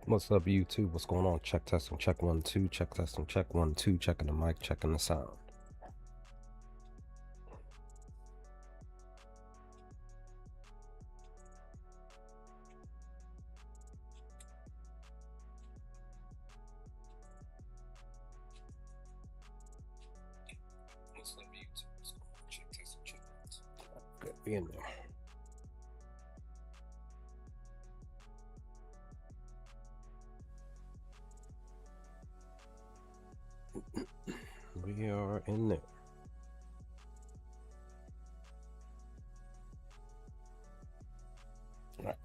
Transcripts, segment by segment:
What's up, YouTube? What's going on? Check testing, check 1 2, check testing, check 1 2, checking the mic, checking the sound. What's up, YouTube? What's going on? Check testing, check 1 2. Good, be in there. We are in there. All right.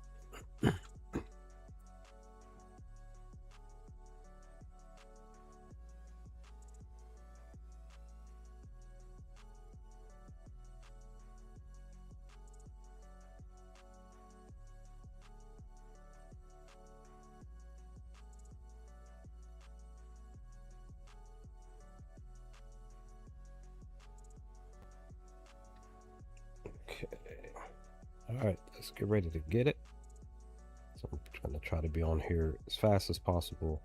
Okay. All right, let's get ready to get it. So I'm going to try to be on here as fast as possible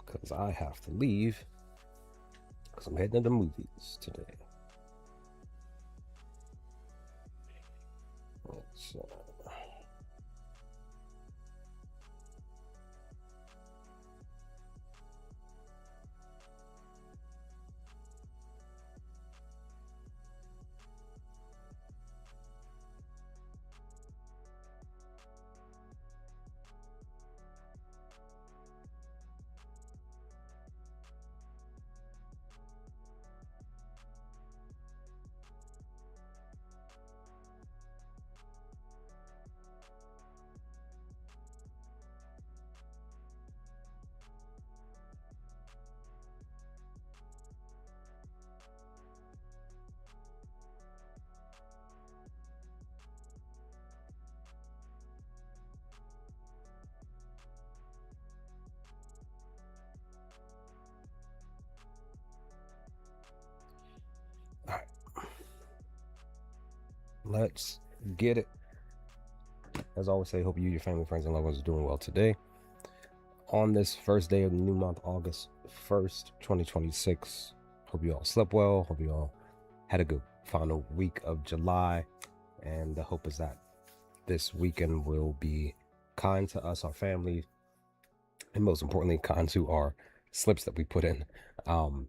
because I have to leave because I'm heading to the movies today. Let's Let's get it. As I always say, hope you, your family, friends, and loved ones are doing well today. On this first day of the new month, August 1st, 2026. Hope you all slept well. Hope you all had a good final week of July. And the hope is that this weekend will be kind to us, our family, and most importantly, kind to our slips that we put in. And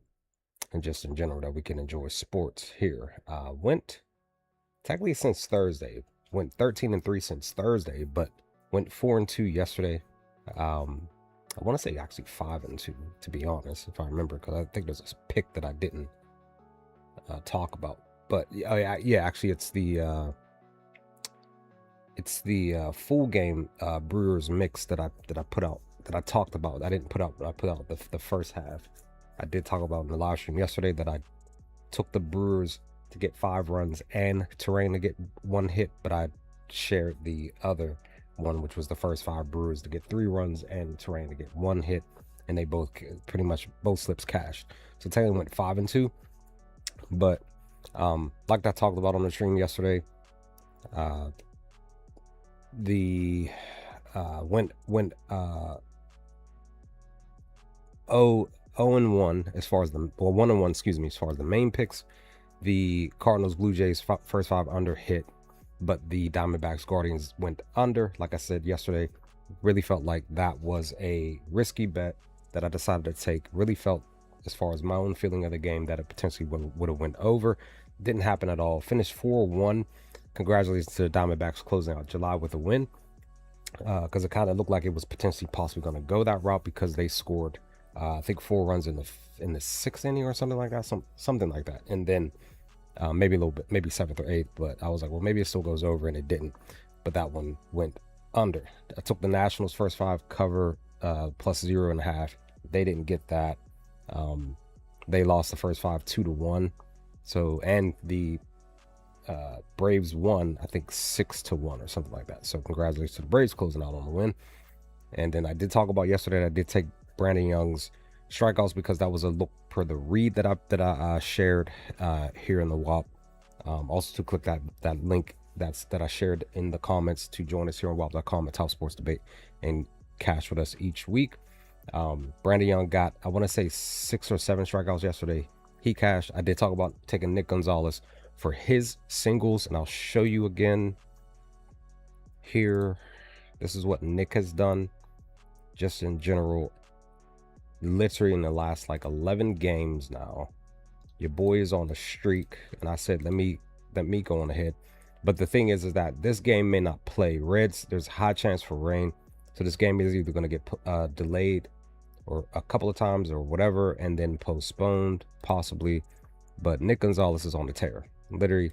just in general, that we can enjoy sports here. Went technically since Thursday. Went 13-3 since Thursday, but went 4-2 yesterday. I want to say actually 5-2, to be honest, if I remember, because I think there's a pick that I didn't talk about. But yeah, actually, it's the full game Brewers mix that I put out, that I talked about. I didn't put out, but I put out the first half. I did talk about in the live stream yesterday that I took the Brewers to get 5 runs and Terrain to get 1 hit, but I shared the other one, which was the first 5 Brewers to get 3 runs and Terrain to get 1 hit, and they both pretty much both slips cashed. So technically went 5-2, but like I talked about on the stream yesterday, the went 0-1 as far as the 1-1, excuse me, as far as the main picks. The Cardinals Blue Jays first 5 under hit, but the Diamondbacks Guardians went under. Like I said yesterday, really felt like that was a risky bet that I decided to take. Really felt, as far as my own feeling of the game, that it potentially would have went over. Didn't happen at all. Finished 4-1. Congratulations to the Diamondbacks closing out July with a win, because it kind of looked like it was potentially possibly going to go that route, because they scored I think 4 runs in the 6th inning or something like that, something like that, and then maybe a little bit, maybe 7th or 8th, but I was like, well, maybe it still goes over, and it didn't. But that one went under. I took the Nationals first 5 cover plus 0.5. They didn't get that. They lost the first 5 2-1. So, and the Braves won, I think 6-1 or something like that. So congratulations to the Braves closing out on the win. And then I did talk about yesterday that I did take Brandon Young's strikeouts, because that was a look per the read that I shared here in the WAP. Also to click that link that I shared in the comments to join us here on WAP.com at Top Sports Debate, and cash with us each week. Brandon Young got, I want to say 6 or 7 strikeouts yesterday. He cashed. I did talk about taking Nick Gonzalez for his singles, and I'll show you again here. This is what Nick has done just in general, literally in the last like 11 games now. Your boy is on a streak, and I said let me go on ahead. But the thing is that this game may not play. Reds, there's a high chance for rain, so this game is either going to get delayed or a couple of times or whatever, and then postponed possibly. But Nick Gonzalez is on the tear, literally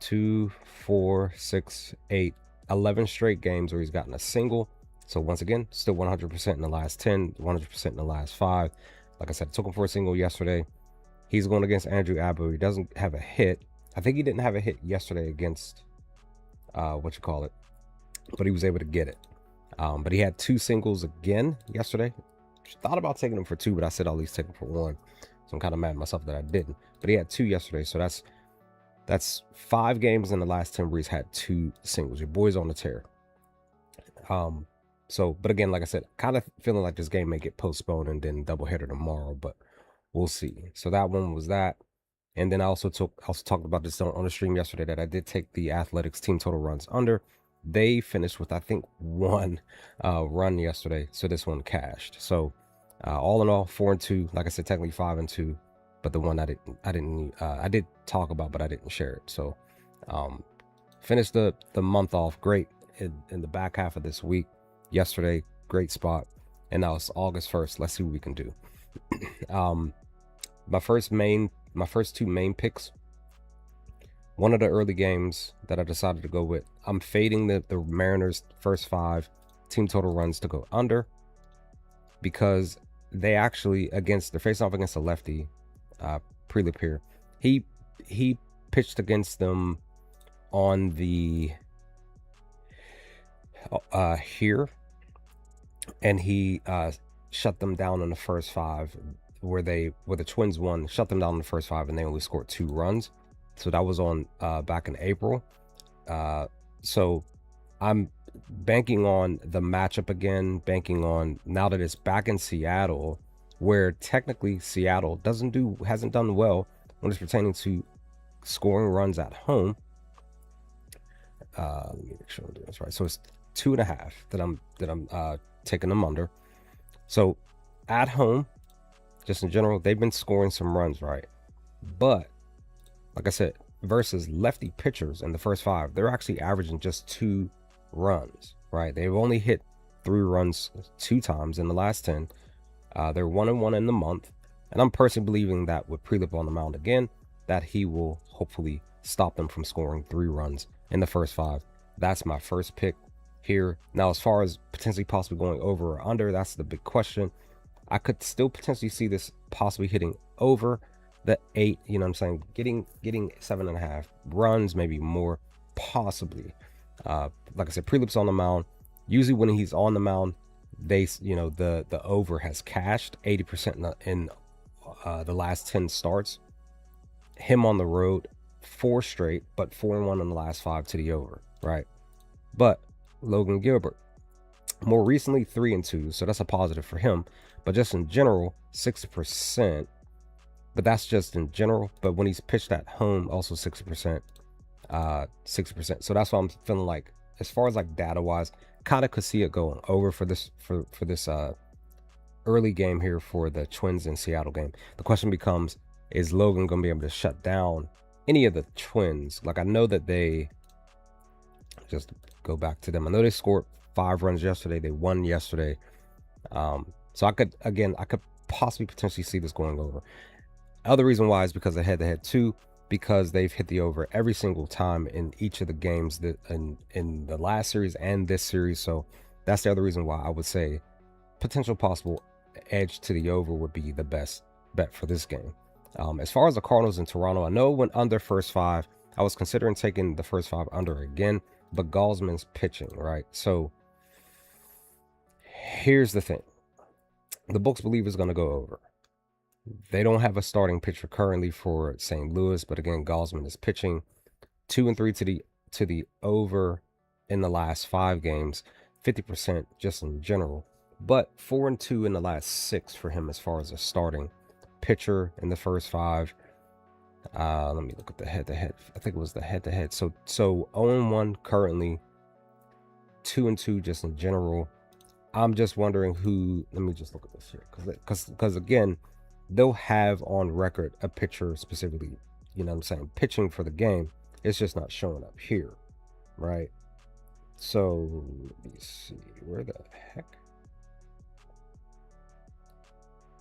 2, 4, 6, 8, 11 straight games where he's gotten a single. So once again, still 100% in the last 10, 100% in the last 5. Like I said, I took him for a single yesterday. He's going against Andrew Abbott. He doesn't have a hit. I think he didn't have a hit yesterday against but he was able to get it. But he had 2 singles again yesterday. Thought about taking him for 2, but I said I'll at least take him for 1. So I'm kind of mad at myself that I didn't. But he had 2 yesterday, so that's 5 games in the last 10 where he's had 2 singles. Your boy's on the tear. But again, like I said, kind of feeling like this game may get postponed and then doubleheader tomorrow, but we'll see. So that one was that. And then I also talked about this on the stream yesterday that I did take the Athletics team total runs under. They finished with, I think, 1 run yesterday, so this one cashed. So all in all, 4-2. Like I said, technically 5-2, but the one I did talk about, but I didn't share it. So finished the month off great in the back half of this week. Yesterday, great spot, and now it's August 1st. Let's see what we can do. My first 2 main picks. One of the early games that I decided to go with, I'm fading the Mariners' first 5 team total runs to go under, because they actually, they're facing off against a lefty, Prelip here. He pitched against them on the here, and he shut them down in the first 5, where the Twins won, shut them down in the first 5, and they only scored 2 runs. So that was on back in April. So I'm banking on the matchup again, banking on now that it's back in Seattle, where technically Seattle hasn't done well when it's pertaining to scoring runs at home. Let me make sure I'm doing this right. So it's 2.5 that I'm taking them under. So at home, just in general, they've been scoring some runs, right? But like I said, versus lefty pitchers in the first 5, they're actually averaging just 2 runs, right? They've only hit 3 runs 2 times in the last 10. They're 1-1 in the month, and I'm personally believing that with Prelip on the mound again, that he will hopefully stop them from scoring 3 runs in the first 5. That's my first pick here. Now, as far as potentially possibly going over or under, that's the big question. I could still potentially see this possibly hitting over the 8, you know what I'm saying, getting 7.5 runs, maybe more, possibly. Like I said, Prelip's on the mound. Usually when he's on the mound, the over has cashed 80% in the last 10 starts. Him on the road, 4 straight, but 4-1 in the last 5 to the over, right? But Logan Gilbert, more recently 3-2, so that's a positive for him. But just in general, 60%. But that's just in general. But when he's pitched at home, also 60%. 60%. So that's why I'm feeling like, as far as like data wise, kind of could see it going over for this early game here for the Twins and Seattle game. The question becomes, is Logan going to be able to shut down any of the Twins? Like, I know that they, just go back to them, I know they scored 5 runs yesterday. They won yesterday. So I could possibly potentially see this going over. Other reason why is because of head-to-head too, because they've hit the over every single time in each of the games that in the last series and this series. So that's the other reason why I would say potential possible edge to the over would be the best bet for this game. As far as the Cardinals in Toronto, I know it went under first 5. I was considering taking the first 5 under again, but Gaussman's pitching, right? So here's the thing. The books believe it's going to go over. They don't have a starting pitcher currently for St. Louis, but again, Gaussman is pitching 2-3 to the over in the last 5 games. 50% just in general. But 4-2 in the last 6 for him as far as a starting pitcher in the first 5. Let me look at the head-to-head. I think it was the head-to-head. So 0-1 currently, 2-2 just in general. I'm just wondering who. Let me just look at this here, because again, they'll have on record a pitcher specifically, you know what I'm saying, pitching for the game. It's just not showing up here, right? So let me see, where the heck?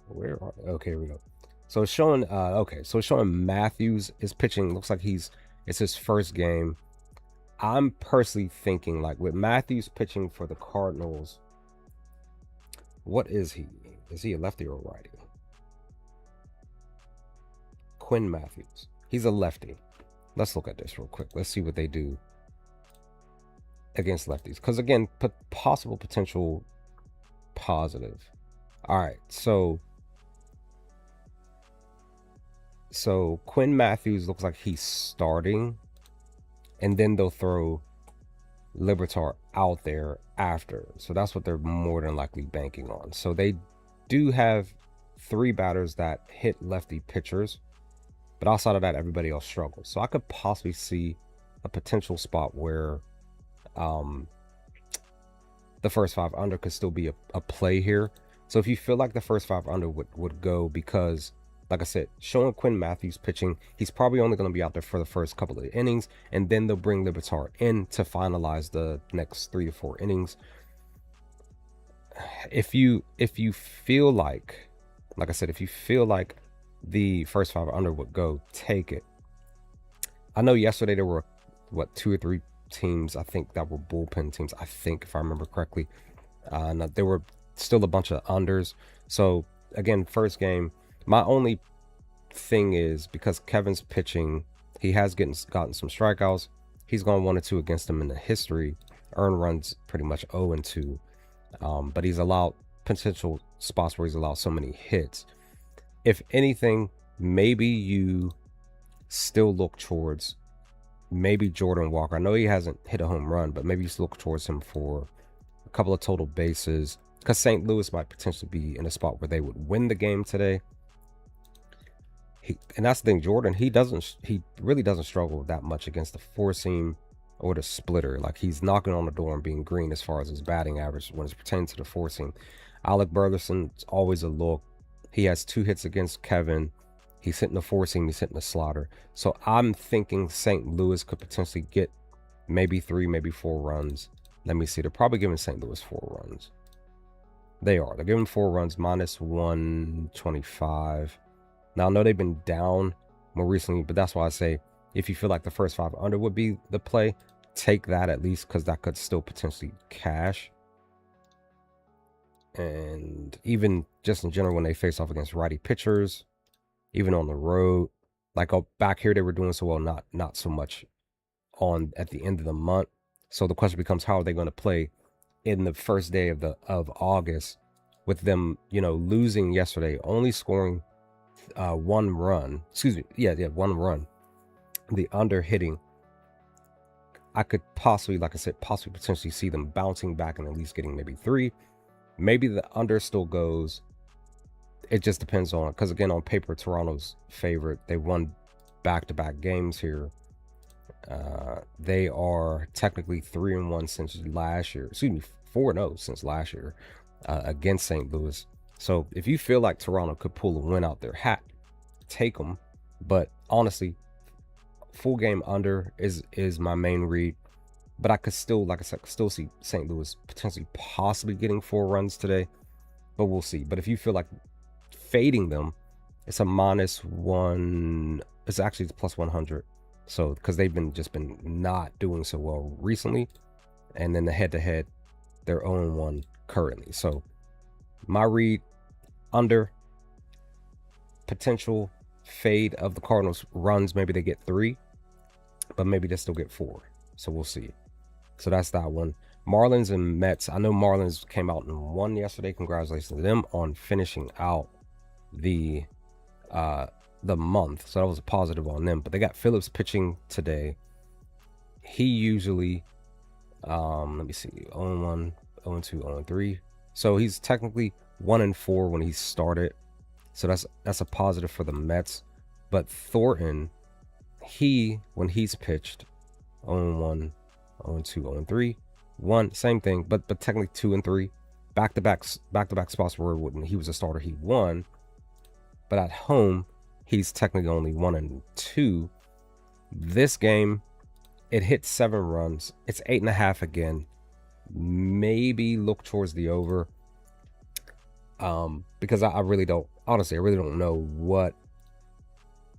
Where are they? Okay, here we go. So it's showing okay, so it's showing Matthews is pitching. Looks like it's his first game. I'm personally thinking, like, with Matthews pitching for the Cardinals, what is he? Is he a lefty or a righty? Quinn Matthews. He's a lefty. Let's look at this real quick. Let's see what they do against lefties. Because again, possible potential positive. All right, so Quinn Matthews looks like he's starting, and then they'll throw Liberatore out there after. So that's what they're more than likely banking on. So they do have 3 batters that hit lefty pitchers, but outside of that, everybody else struggles. So I could possibly see a potential spot where the first 5 under could still be a play here. So if you feel like the first 5 under would go, because like I said, showing Quinn Matthews pitching, he's probably only going to be out there for the first couple of innings, and then they'll bring Liberatore in to finalize the next 3 to 4 innings. If you feel like I said, if you feel like the first 5 under would go, take it. I know yesterday there were, what, 2 or 3 teams, I think, that were bullpen teams, I think, if I remember correctly. There were still a bunch of unders. So again, first game, my only thing is, because Kevin's pitching, he has gotten some strikeouts. He's gone 1 or 2 against them in the history. Earned runs pretty much 0-2. But he's allowed potential spots where he's allowed so many hits. If anything, maybe you still look towards maybe Jordan Walker. I know he hasn't hit a home run, but maybe you still look towards him for a couple of total bases, because St. Louis might potentially be in a spot where they would win the game today. And that's the thing, Jordan, he really doesn't struggle that much against the 4-seam or the splitter. Like, he's knocking on the door and being green as far as his batting average when it's pertaining to the 4-seam. Alec Burleson's always a look. He has 2 hits against Kevin. He's hitting the 4-seam, he's hitting the slider. So I'm thinking St. Louis could potentially get maybe 3, maybe 4 runs. Let me see. They're probably giving St. Louis 4 runs. They are. They're giving 4 runs, -125. Now, I know they've been down more recently, but that's why I say, if you feel like the first 5 under would be the play, take that at least, because that could still potentially cash. And even just in general, when they face off against righty pitchers, even on the road, like back here, they were doing so well, not so much at the end of the month. So the question becomes, how are they going to play in the first day of August, with them, losing yesterday, only scoring 1 run. Excuse me, yeah, 1 run. The under hitting, I could possibly, like I said, potentially see them bouncing back and at least getting maybe 3. Maybe the under still goes. It just depends on, because again, on paper, Toronto's favorite. They won back-to-back games here. They are technically 3-1 since last year. Excuse me, 4-0 since last year against St. Louis. So if you feel like Toronto could pull a win out their hat, take them. But honestly, full game under is my main read. But I could still, like I said, still see St. Louis potentially possibly getting 4 runs today. But we'll see. But if you feel like fading them, it's a -1. It's actually +100. So, because they've been not doing so well recently. And then the head-to-head, they're 0-1 currently. So my read, under. Potential fade of the Cardinals runs, maybe they get 3, but maybe they still get 4. So we'll see. So that's that one. Marlins and Mets. I know Marlins came out and won yesterday. Congratulations to them on finishing out the month. So that was a positive on them. But they got Phillips pitching today. He usually, let me see, 0-1. 0-2, 0-3. So he's technically 1-4 when he started. So that's a positive for the Mets. But Thornton, when he's pitched 0-1, 0-2, 0-3, 1, same thing, but technically 2-3. Back-to-back spots where when he was a starter, he won. But at home, he's technically only 1-2. This game, it hit 7 runs. It's 8.5 again. Maybe look towards the over. Because I really don't, honestly, I really don't know what.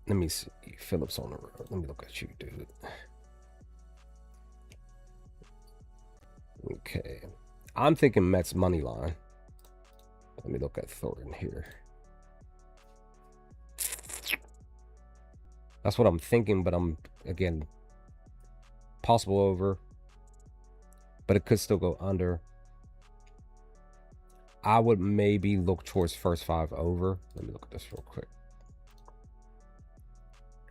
Let me see. Phillips on the road. Let me look at you, dude. Okay. I'm thinking Mets money line. Let me look at Thornton here. That's what I'm thinking, but I'm, again, possible over. But it could still go under. I would maybe look towards first 5 over. Let me look at this real quick.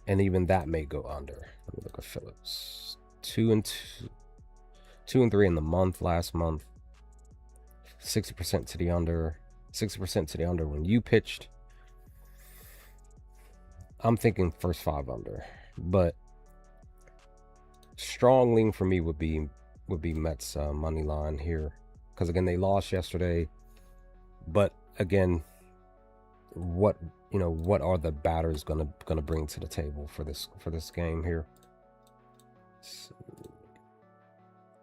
And even that may go under. Let me look at Phillips. 2-2. 2-3 in the month, last month. 60% to the under. 60% to the under when you pitched. I'm thinking first 5 under. But strong lean for me would be Mets money line here. Because again, they lost yesterday. But again, what are the batters gonna bring to the table for this game here? Let's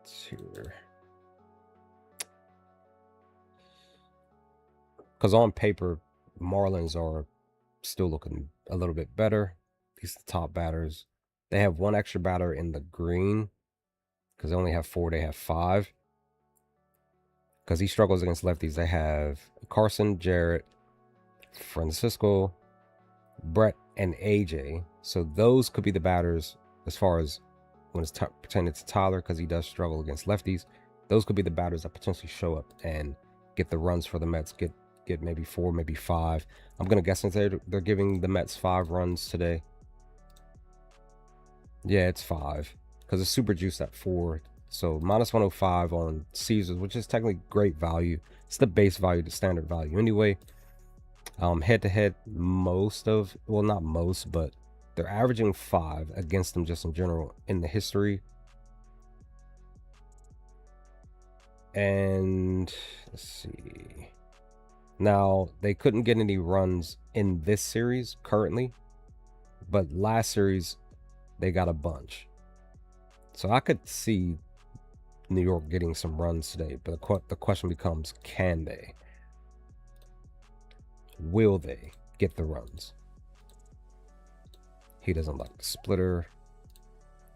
see here. Because on paper, Marlins are still looking a little bit better. These are the top batters. They have 1 extra batter in the green. Because they only have 4, they have 5. Because he struggles against lefties. They have Carson, Jarrett, Francisco, Brett, and AJ. So those could be the batters as far as when it's pertaining to Tyler, because he does struggle against lefties. Those could be the batters that potentially show up and get the runs for the Mets. Get maybe 4, maybe 5. I'm going to guess since they're giving the Mets 5 runs today. Yeah, it's 5. Because it's super juiced at 4. So minus 105 on Caesars, which is technically great value. It's the base value, the standard value anyway. Head-to-head, well, not most, but they're averaging 5 against them just in general in the history. And let's see. Now, they couldn't get any runs in this series currently, but last series they got a bunch. So I could see New York getting some runs today, but the question becomes, can they? Will they get the runs? He doesn't like the splitter.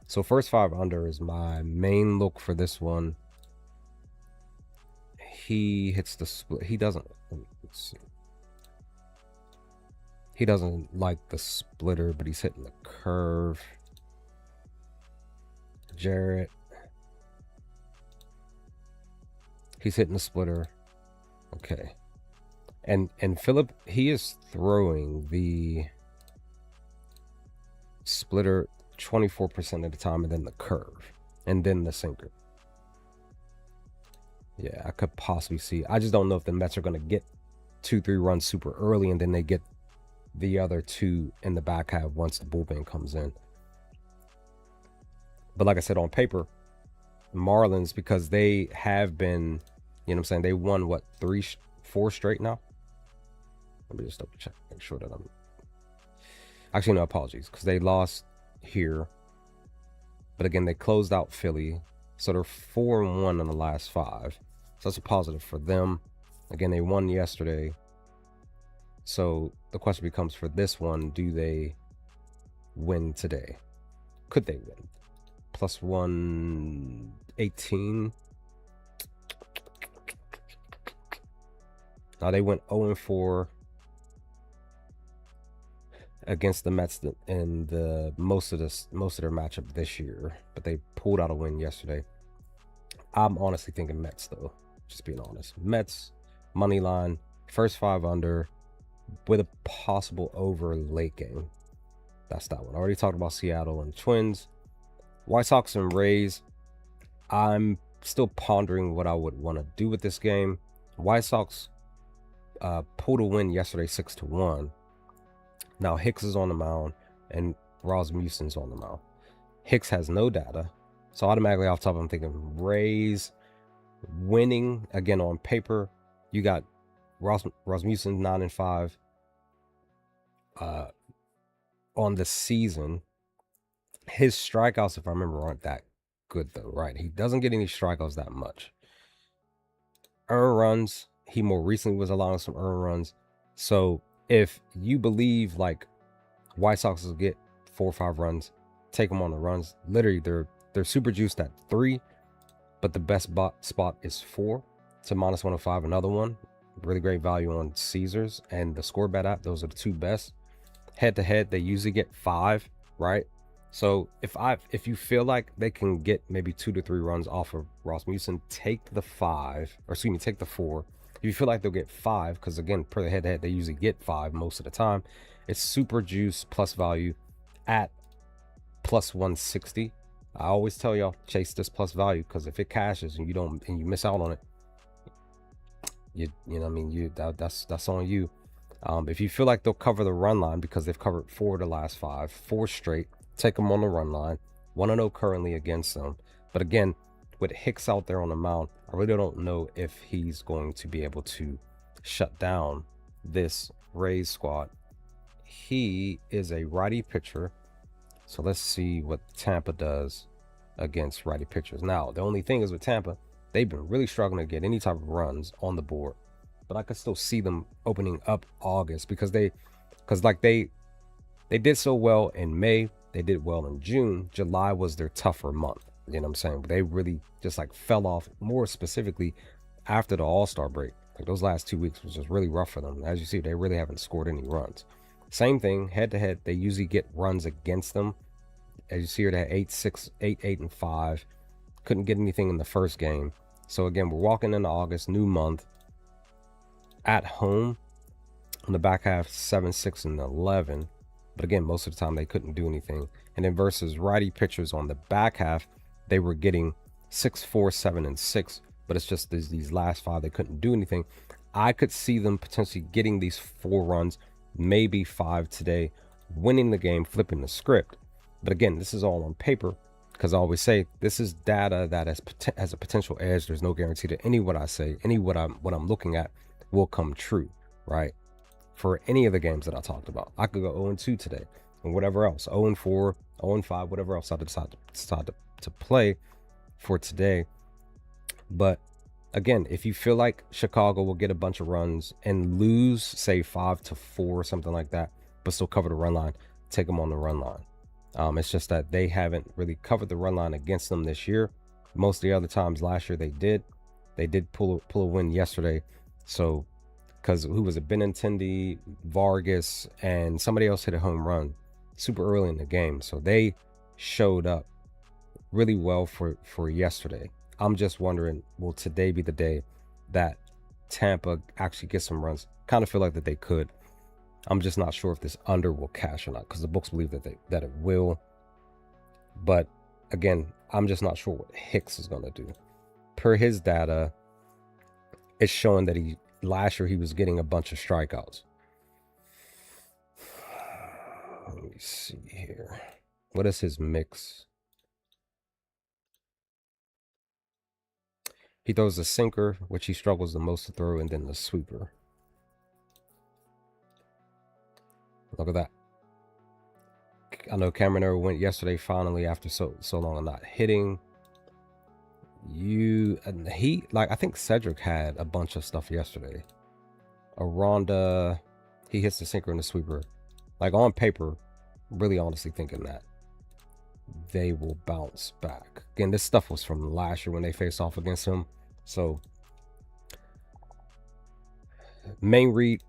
So first 5 under is my main look for this one. He hits the split. He doesn't. Let's see. He doesn't like the splitter, but he's hitting the curve. Jarrett. He's hitting the splitter. Okay. And Phillip, he is throwing the splitter 24% of the time, and then the curve, and then the sinker. Yeah, I could possibly see. I just don't know if the Mets are going to get 2-3 runs super early, and then they get the other 2 in the back half once the bullpen comes in. But like I said, on paper, Marlins, because they have been, you know what I'm saying, they won, what, 4 straight now? Let me just double check, make sure that I'm... Actually, no, apologies, because they lost here. But again, they closed out Philly. So they're 4-1 in the last 5. So that's a positive for them. Again, they won yesterday. So the question becomes, for this one, do they win today? Could they win? Plus 118. Now they went 0-4 against the Mets in the most of their matchup this year, but they pulled out a win yesterday. I'm honestly thinking Mets, though, just being honest. Mets money line, first 5 under, with a possible over late game. That's that one. I already talked about Seattle and Twins. White Sox and Rays. I'm still pondering what I would want to do with this game. White Sox pulled a win yesterday 6-1. Now Hicks is on the mound and Rasmussen's on the mound. Hicks has no data, so automatically off top I'm thinking Rays winning. Again, on paper you got Rasmussen 9-5 on the season. His strikeouts, if I remember, aren't that good though, right? He doesn't get any strikeouts that much. Earned runs, he more recently was allowing some earned runs. So if you believe like White Sox will get 4 or 5 runs, take them on the runs. Literally, they're super juiced at 3, but the best spot is 4 to -105. Another one, really great value on Caesars and the Score Bet app. Those are the 2 best. Head to head, they usually get 5, right? So if you feel like they can get maybe 2 to 3 runs off of Rasmussen, take the 5, or excuse me, take the 4. If you feel like they'll get 5, because again, per the head to head, they usually get 5 most of the time. It's super juice plus value at +160. I always tell y'all, chase this plus value, because if it cashes and you miss out on it, you know what I mean, that's on you. If you feel like they'll cover the run line, because they've covered 4 of the last 5, 4 straight, take them on the run line. 1-0 currently against them. But again, with Hicks out there on the mound, I really don't know if he's going to be able to shut down this Rays squad. He is a righty pitcher, so let's see what Tampa does against righty pitchers. Now, the only thing is with Tampa, they've been really struggling to get any type of runs on the board, but I could still see them opening up August, because they did so well in May, they did well in June. July was their tougher month. You know what I'm saying? They really just like fell off, more specifically after the All-Star break. Like those last 2 weeks was just really rough for them. As you see, they really haven't scored any runs. Same thing, head to head, they usually get runs against them. As you see here, they had 8-6, 8-5. Couldn't get anything in the first game. So again, we're walking into August, new month. At home, on the back half, 7-6 and 11. But again, most of the time they couldn't do anything. And then versus righty pitchers on the back half, they were getting 6-4, 7 and 6. But it's just these last 5 they couldn't do anything. I could see them potentially getting these 4 runs, maybe 5 today, winning the game, flipping the script. But again, this is all on paper, because I always say this is data that has a potential edge. There's no guarantee that any what I say, what I'm looking at will come true, right? For any of the games that I talked about, I could go 0-2 today, and whatever else, 0-4, 0-5, whatever else I decide to play for today. But again, if you feel like Chicago will get a bunch of runs and lose, say 5-4 or something like that, but still cover the run line, take them on the run line. It's just that they haven't really covered the run line against them this year. Most of the other times last year they did pull a win yesterday. So, because who was it? Benintendi, Vargas, and somebody else hit a home run super early in the game. So they showed up really well for yesterday. I'm just wondering, will today be the day that Tampa actually gets some runs? Kind of feel like that they could. I'm just not sure if this under will cash or not, because the books believe that it will. But again, I'm just not sure what Hicks is going to do. Per his data, it's showing that last year he was getting a bunch of strikeouts. Let me see here. What is his mix? He throws the sinker, which he struggles the most to throw, and then the sweeper. Look at that. I know Cameron Errol went yesterday finally after so long of not hitting. I think Cedric had a bunch of stuff yesterday. Aranda, he hits the sinker and the sweeper. Like on paper, really honestly thinking that they will bounce back. Again, this stuff was from last year when they faced off against him. So main read,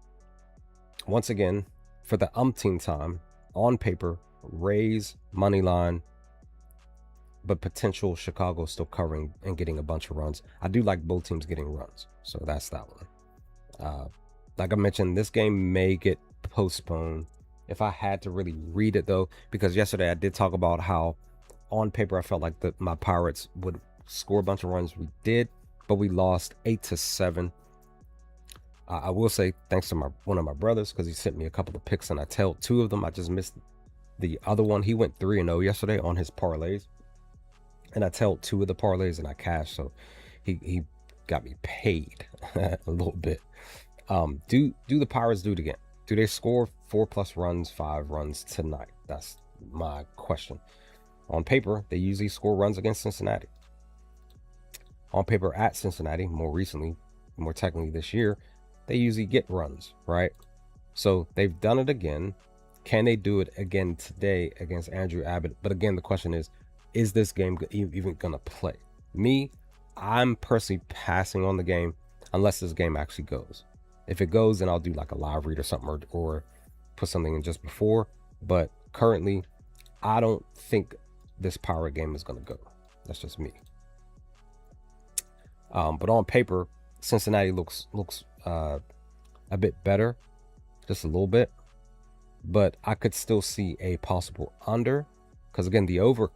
once again, for the umpteenth time, on paper, Rays money line, but potential Chicago still covering and getting a bunch of runs. I do like both teams getting runs, so that's that one. Like I mentioned, this game may get postponed. If I had to really read it though, because yesterday I did talk about how on paper I felt like my Pirates would score a bunch of runs. We did, but we lost 8-7. I will say thanks to one of my brothers, because he sent me a couple of picks and I tailed 2 of them. I just missed the other one. He went 3-0 yesterday on his parlays, and I tailed 2 of the parlays and I cashed. So he got me paid a little bit. Do the Pirates do it again? Do they score 4+ runs, 5 runs tonight? That's my question. On paper, they usually score runs against Cincinnati. On paper at Cincinnati, more recently, more technically this year, they usually get runs, right? So they've done it again. Can they do it again today against Andrew Abbott? But again, the question is this game even going to play? Me, I'm personally passing on the game unless this game actually goes. If it goes, then I'll do like a live read or something, or put something in just before. But currently, I don't think this Pirate game is going to go. That's just me. But on paper, Cincinnati looks a bit better, just a little bit. But I could still see a possible under, because again, the over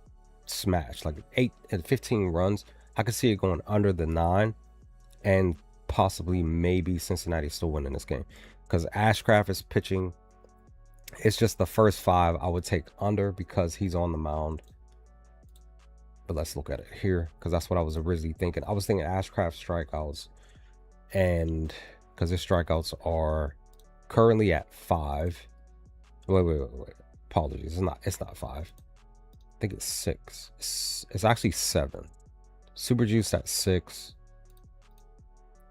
smash like 8 and 15 runs. I could see it going under the 9, and possibly maybe Cincinnati still winning this game, because Ashcraft is pitching. It's just the first 5 I would take under because he's on the mound. But let's look at it here, because that's what I was originally thinking. I was thinking Ashcraft strikeouts, and because his strikeouts are currently at 5. Wait. Apologies. It's not 5. I think it's 6. It's actually 7. Super Juice at 6.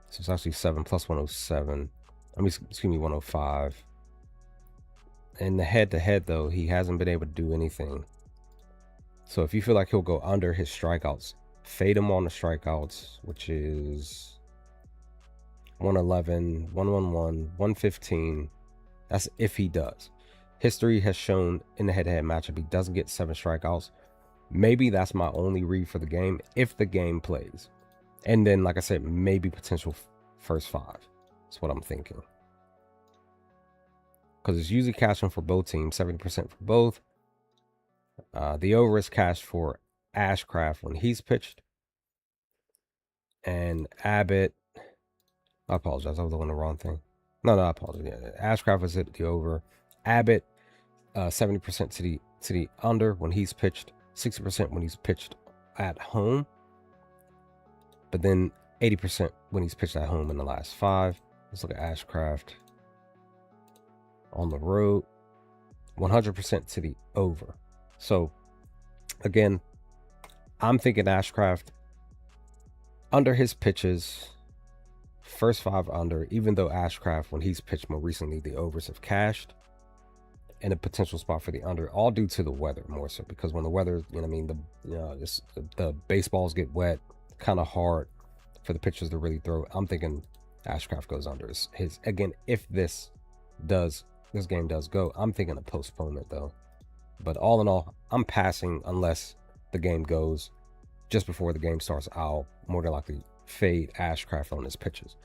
So it's actually 7 plus 107. Excuse me, 105. In the head-to-head, though, he hasn't been able to do anything. So if you feel like he'll go under his strikeouts, fade him on the strikeouts, which is 111, 111, 115. That's if he does. History has shown in the head-to-head matchup, he doesn't get 7 strikeouts. Maybe that's my only read for the game, if the game plays. And then, like I said, maybe potential first 5. That's what I'm thinking. Because it's usually cashing for both teams, 70% for both. The over is cashed for Ashcraft when he's pitched. And Abbott, I apologize, I was doing the wrong thing. No, I apologize. Yeah, Ashcraft was hit the over. Abbott, 70% to the under when he's pitched, 60% when he's pitched at home. But then 80% when he's pitched at home in the last 5. Let's look at Ashcraft. On the road, 100% to the over. So, again, I'm thinking Ashcraft under his pitches, first 5 under, even though Ashcraft, when he's pitched more recently, the overs have cashed, and a potential spot for the under, all due to the weather more so, because when the weather, the baseballs get wet, kind of hard for the pitchers to really throw. I'm thinking Ashcraft goes under his again, if this game does go. I'm thinking a postponement though. But all in all, I'm passing unless the game goes. Just before the game starts, I'll more than likely fade Ashcraft on his pitches.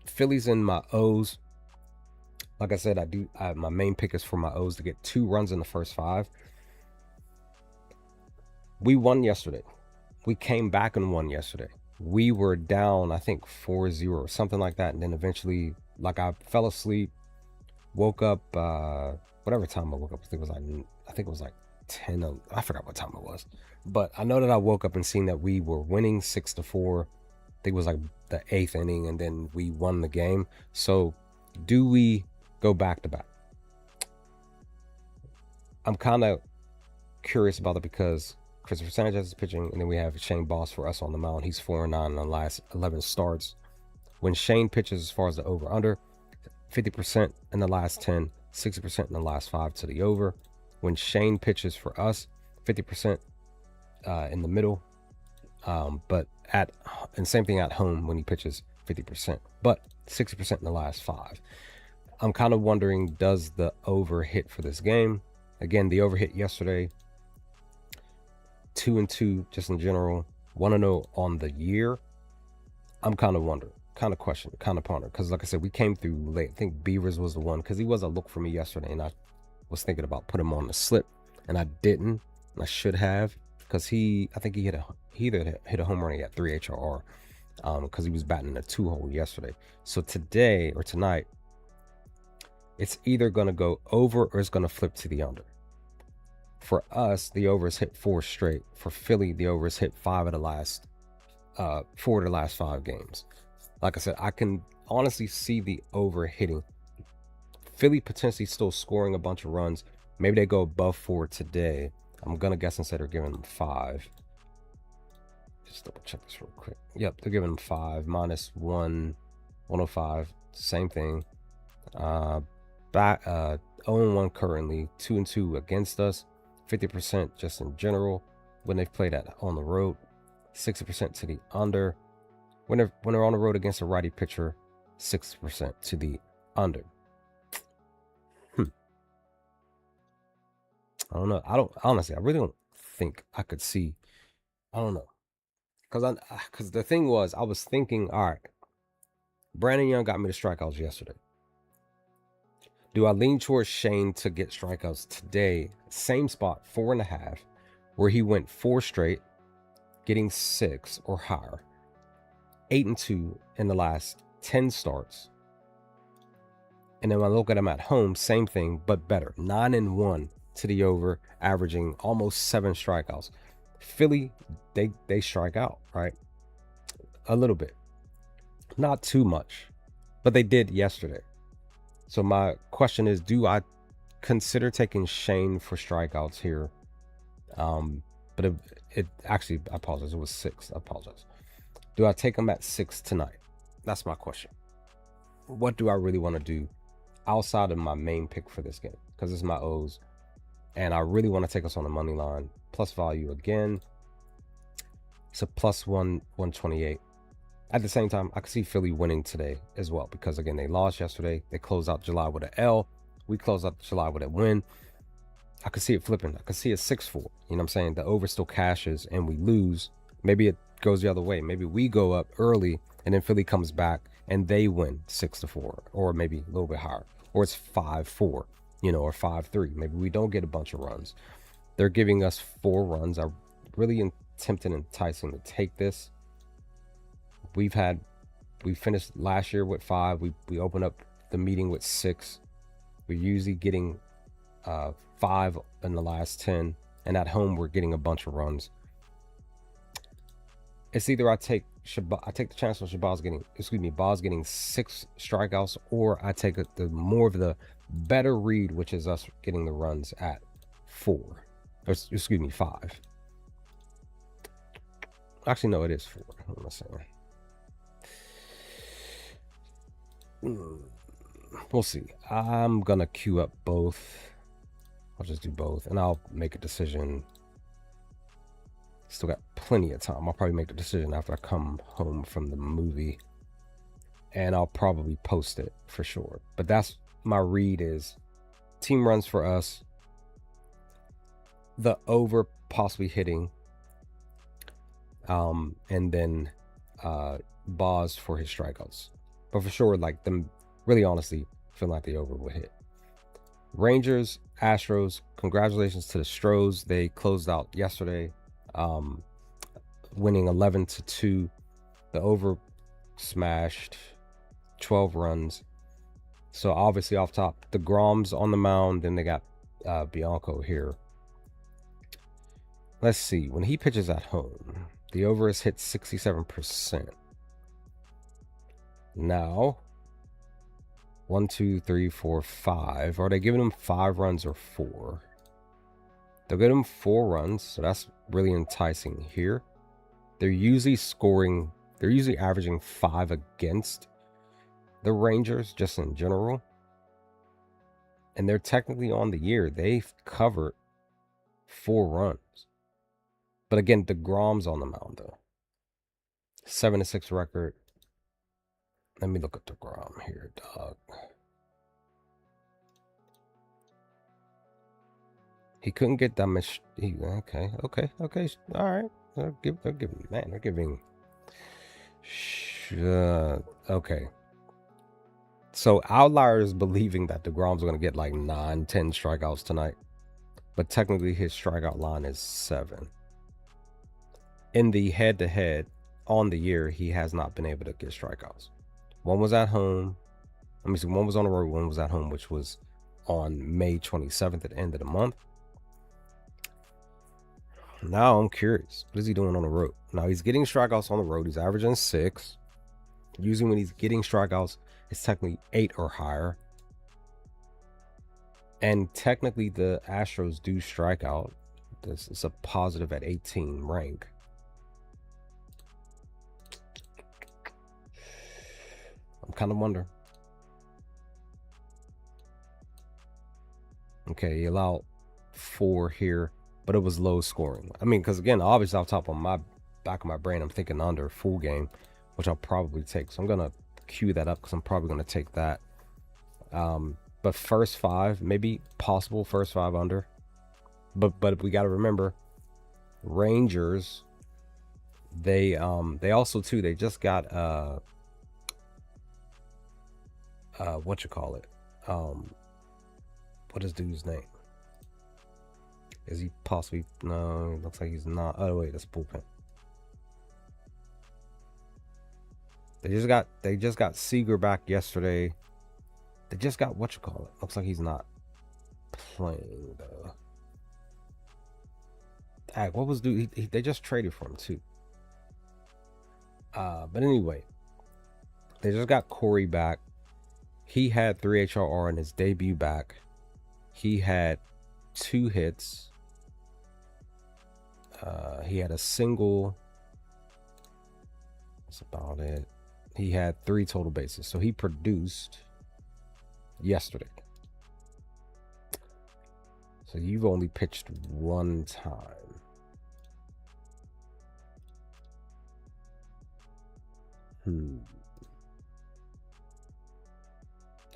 Phillies in my O's. Like I said, my main pick is for my O's to get 2 runs in the first 5. We won yesterday. We came back and won yesterday. We were down, I think 4-0 or something like that, and then eventually, like, I fell asleep, woke up, whatever time I woke up, I think it was like 10. I forgot what time it was, but I know that I woke up and seen that we were winning 6-4. I think it was like the 8th inning, and then we won the game. So, do we go back to back? I'm kind of curious about it because Christopher Sanchez is pitching, and then we have Shane Boss for us on the mound. He's 4-9 in the last 11 starts. When Shane pitches, as far as the over-under, 50% in the last 10, 60% in the last 5 to the over. When Shane pitches for us, 50% in the middle, and same thing at home when he pitches, 50%, but 60% in the last 5. I'm kind of wondering, does the over hit for this game? Again, the over hit yesterday. 2-2 just in general, 1-0 on the year. I'm kind of wondering, kind of question, kind of ponder, because like I said, we came through late. I think Beavers was the one, because he was a look for me yesterday, and I was thinking about putting him on the slip, and I didn't, and I should have. because I think he either hit a home run, he had 3 HRR, because he was batting in a 2-hole yesterday. So today or tonight, it's either going to go over or it's going to flip to the under. For us, the over has hit 4 straight. For Philly, the over has hit 4 of the last 5 games. Like I said, I can honestly see the over hitting. Philly potentially still scoring a bunch of runs. Maybe they go above 4 today. I'm going to guess instead of giving them 5. Just double check this real quick. Yep, they're giving them 5 minus 105. Same thing. Back 0-1 currently, 2-2 against us, 50% just in general when they've played on the road, 60% to the under. When they're on the road against a righty pitcher, 60% to the under. I don't know. I really don't think I could see. I don't know. Because the thing was, I was thinking, all right, Brandon Young got me the strikeouts yesterday. Do I lean towards Shane to get strikeouts today? Same spot, 4.5, where he went 4 straight, getting 6 or higher. 8-2 in the last 10 starts. And then when I look at him at home, same thing, but better. 9-1 to the over, averaging almost 7 strikeouts. Philly, they strike out, right? A little bit. Not too much, but they did yesterday. So my question is, do I consider taking Shane for strikeouts here? But it actually, I apologize, it was 6. I apologize. Do I take him at 6 tonight? That's my question. What do I really want to do outside of my main pick for this game? Because it's my O's. And I really want to take us on the money line. Plus value again. It's a plus 128. At the same time, I can see Philly winning today as well. Because again, they lost yesterday. They closed out July with an L. We closed out July with a win. I could see it flipping. I could see a 6-4. You know what I'm saying? The over still cashes and we lose. Maybe it goes the other way. Maybe we go up early and then Philly comes back and they win 6-4. Or maybe a little bit higher. Or it's 5-4. You know, or 5-3. Maybe we don't get a bunch of runs. They're giving us 4 runs. I'm really tempted and enticing to take this. We finished last year with 5. We opened up the meeting with 6. We're usually getting 5 in the last 10. And at home, we're getting a bunch of runs. It's either I take the chance on Ball's getting 6 strikeouts, or I take the more of the better read, which is us getting the runs at 4. Or, 5. Actually, no, it is 4. What am I saying? We'll see. I'm gonna queue up both. I'll just do both, and I'll make a decision. Still got plenty of time. I'll probably make the decision after I come home from the movie, and I'll probably post it for sure. But that's my read: is team runs for us, the over possibly hitting, and then Boz for his strikeouts. But for sure, like them, really honestly, feel like the over will hit. Rangers, Astros, congratulations to the Stros. They closed out yesterday, winning 11-2. The over smashed 12 runs. So obviously off top, the Grom's on the mound. Then they got Bianco here. Let's see. When he pitches at home, the over has hit 67%. Now, 1, 2, 3, 4, 5. Are they giving him 5 runs or 4? They'll get him 4 runs, so that's really enticing here. They're usually averaging 5 against the Rangers, just in general. And they're technically on the year. They've covered 4 runs. But again, DeGrom's on the mound, though. 7-6 record. Let me look at DeGrom here, dog. He couldn't get that much. Okay. All right. They're giving. Okay. So Outliers believing that DeGrom's going to get like 9, 10 strikeouts tonight. But technically his strikeout line is 7. in the head-to-head on the year, he has not been able to get strikeouts. One was at home. Let me see. One was on the road. One was at home, which was on May 27th at the end of the month. Now I'm curious. What is he doing on the road? Now he's getting strikeouts on the road. He's averaging 6. Usually when he's getting strikeouts, it's technically 8 or higher. And technically the Astros do strike out. This is a positive at 18 rank. I'm kind of wondering. Okay, he allowed 4 here, but it was low scoring. I mean, because again, obviously off top of my back of my brain, I'm thinking under full game, which I'll probably take. So I'm gonna cue that up because I'm probably gonna take that. But first 5, maybe possible first 5 under. But we got to remember, Rangers. They also too. They just got what you call it? What is dude's name? Is he possibly? No, it looks like he's not. Oh wait, that's bullpen. They just got Seager back yesterday. They just got what you call it. Looks like he's not playing though. Dang, what was dude? They just traded for him too. But anyway, they just got Corey back. He had 3 HRR in his debut back. He had 2 hits. He had a single. That's about it. He had 3 total bases. So he produced yesterday. So you've only pitched 1 time.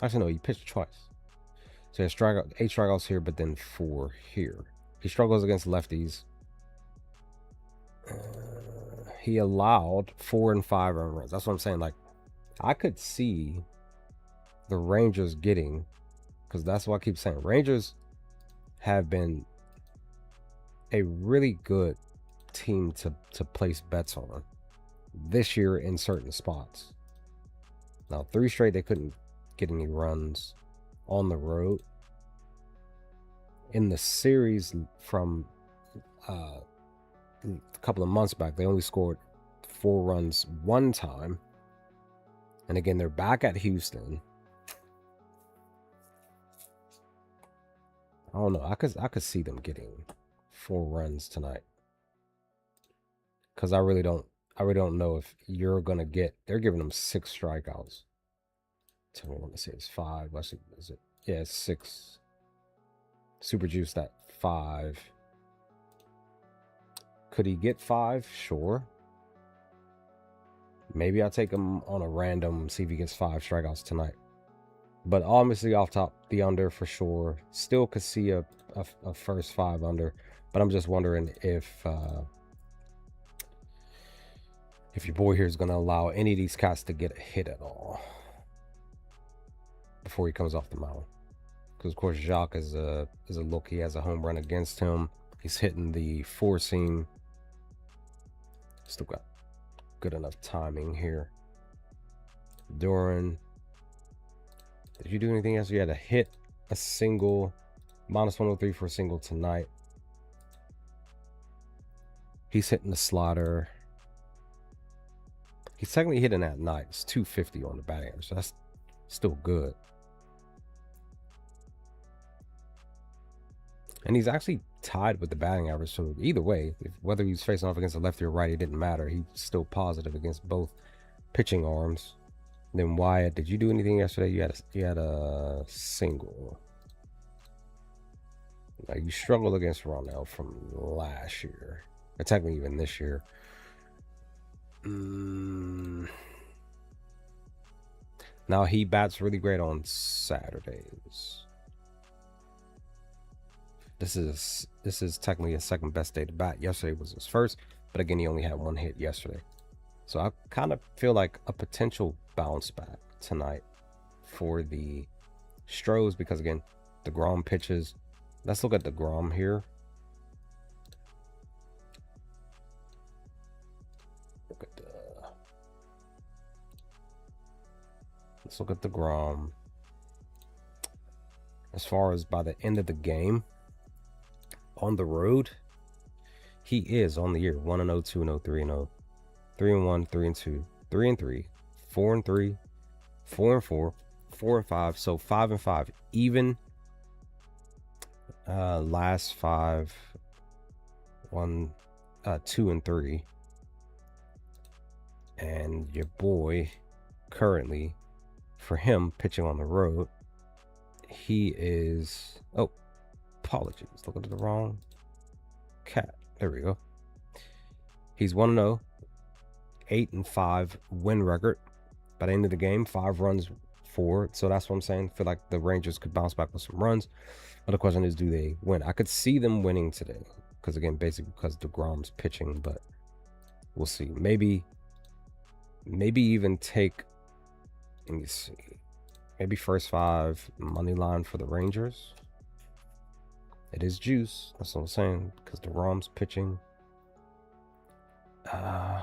Actually, no, he pitched twice. So he has 8 strikeouts here, but then 4 here. He struggles against lefties. He allowed 4 and 5 earned runs. That's what I'm saying. Like, I could see the Rangers getting, because that's what I keep saying. Rangers have been a really good team to place bets on this year in certain spots. Now, 3 straight, they couldn't get any runs on the road. In the series from a couple of months back, they only scored 4 runs 1 time. And again, they're back at Houston. I don't know. I could see them getting 4 runs tonight. Because I really don't know if you're gonna get. They're giving them 6 strikeouts. So I want to say it's 5. Let's see, is it? Yeah, it's 6. Super juiced at 5. Could he get 5? Sure. Maybe I'll take him on a random, see if he gets 5 strikeouts tonight. But obviously off top, the under for sure. Still could see a first 5 under. But I'm just wondering if your boy here is going to allow any of these cats to get a hit at all before he comes off the mound. Because of course Jacques is a look. He has a home run against him. He's hitting the 4-seam. Still got good enough timing here. Duran, did you do anything else? You had to hit a single, -103 for a single tonight. He's hitting the slider. He's technically hitting at night. It's 250 on the batting average, so that's still good. And he's actually tied with the batting average, so either way, whether he's facing off against a lefty or righty, it didn't matter. He's still positive against both pitching arms. And then Wyatt, did you do anything yesterday? You had a single. Now, you struggled against Ronell from last year, or technically even this year. Now he bats really great on Saturdays. This is technically his second best day to bat. Yesterday was his first, but again, he only had 1 hit yesterday. So I kind of feel like a potential bounce back tonight for the Stros, because again, DeGrom pitches. Let's look at DeGrom here. Let's look at DeGrom. As far as by the end of the game, on the road, he is on the year 1-0, 2-0, 3-0, 3-1, 3-2, 3-3, 4-3, 4-4, 4-5. So 5-5. Even last 5, 2-3. And your boy, currently, for him pitching on the road, he is, oh, apologies, looking at the wrong cat. There we go. He's 1-0, 8-5 win record. By the end of the game, 5 runs for. So that's what I'm saying. I feel like the Rangers could bounce back with some runs. But the question is, do they win? I could see them winning today. Because, again, basically because DeGrom's pitching. But we'll see. Maybe even take, let me see. Maybe first 5 money line for the Rangers. It is juice. That's what I'm saying. Because DeGrom's pitching. Their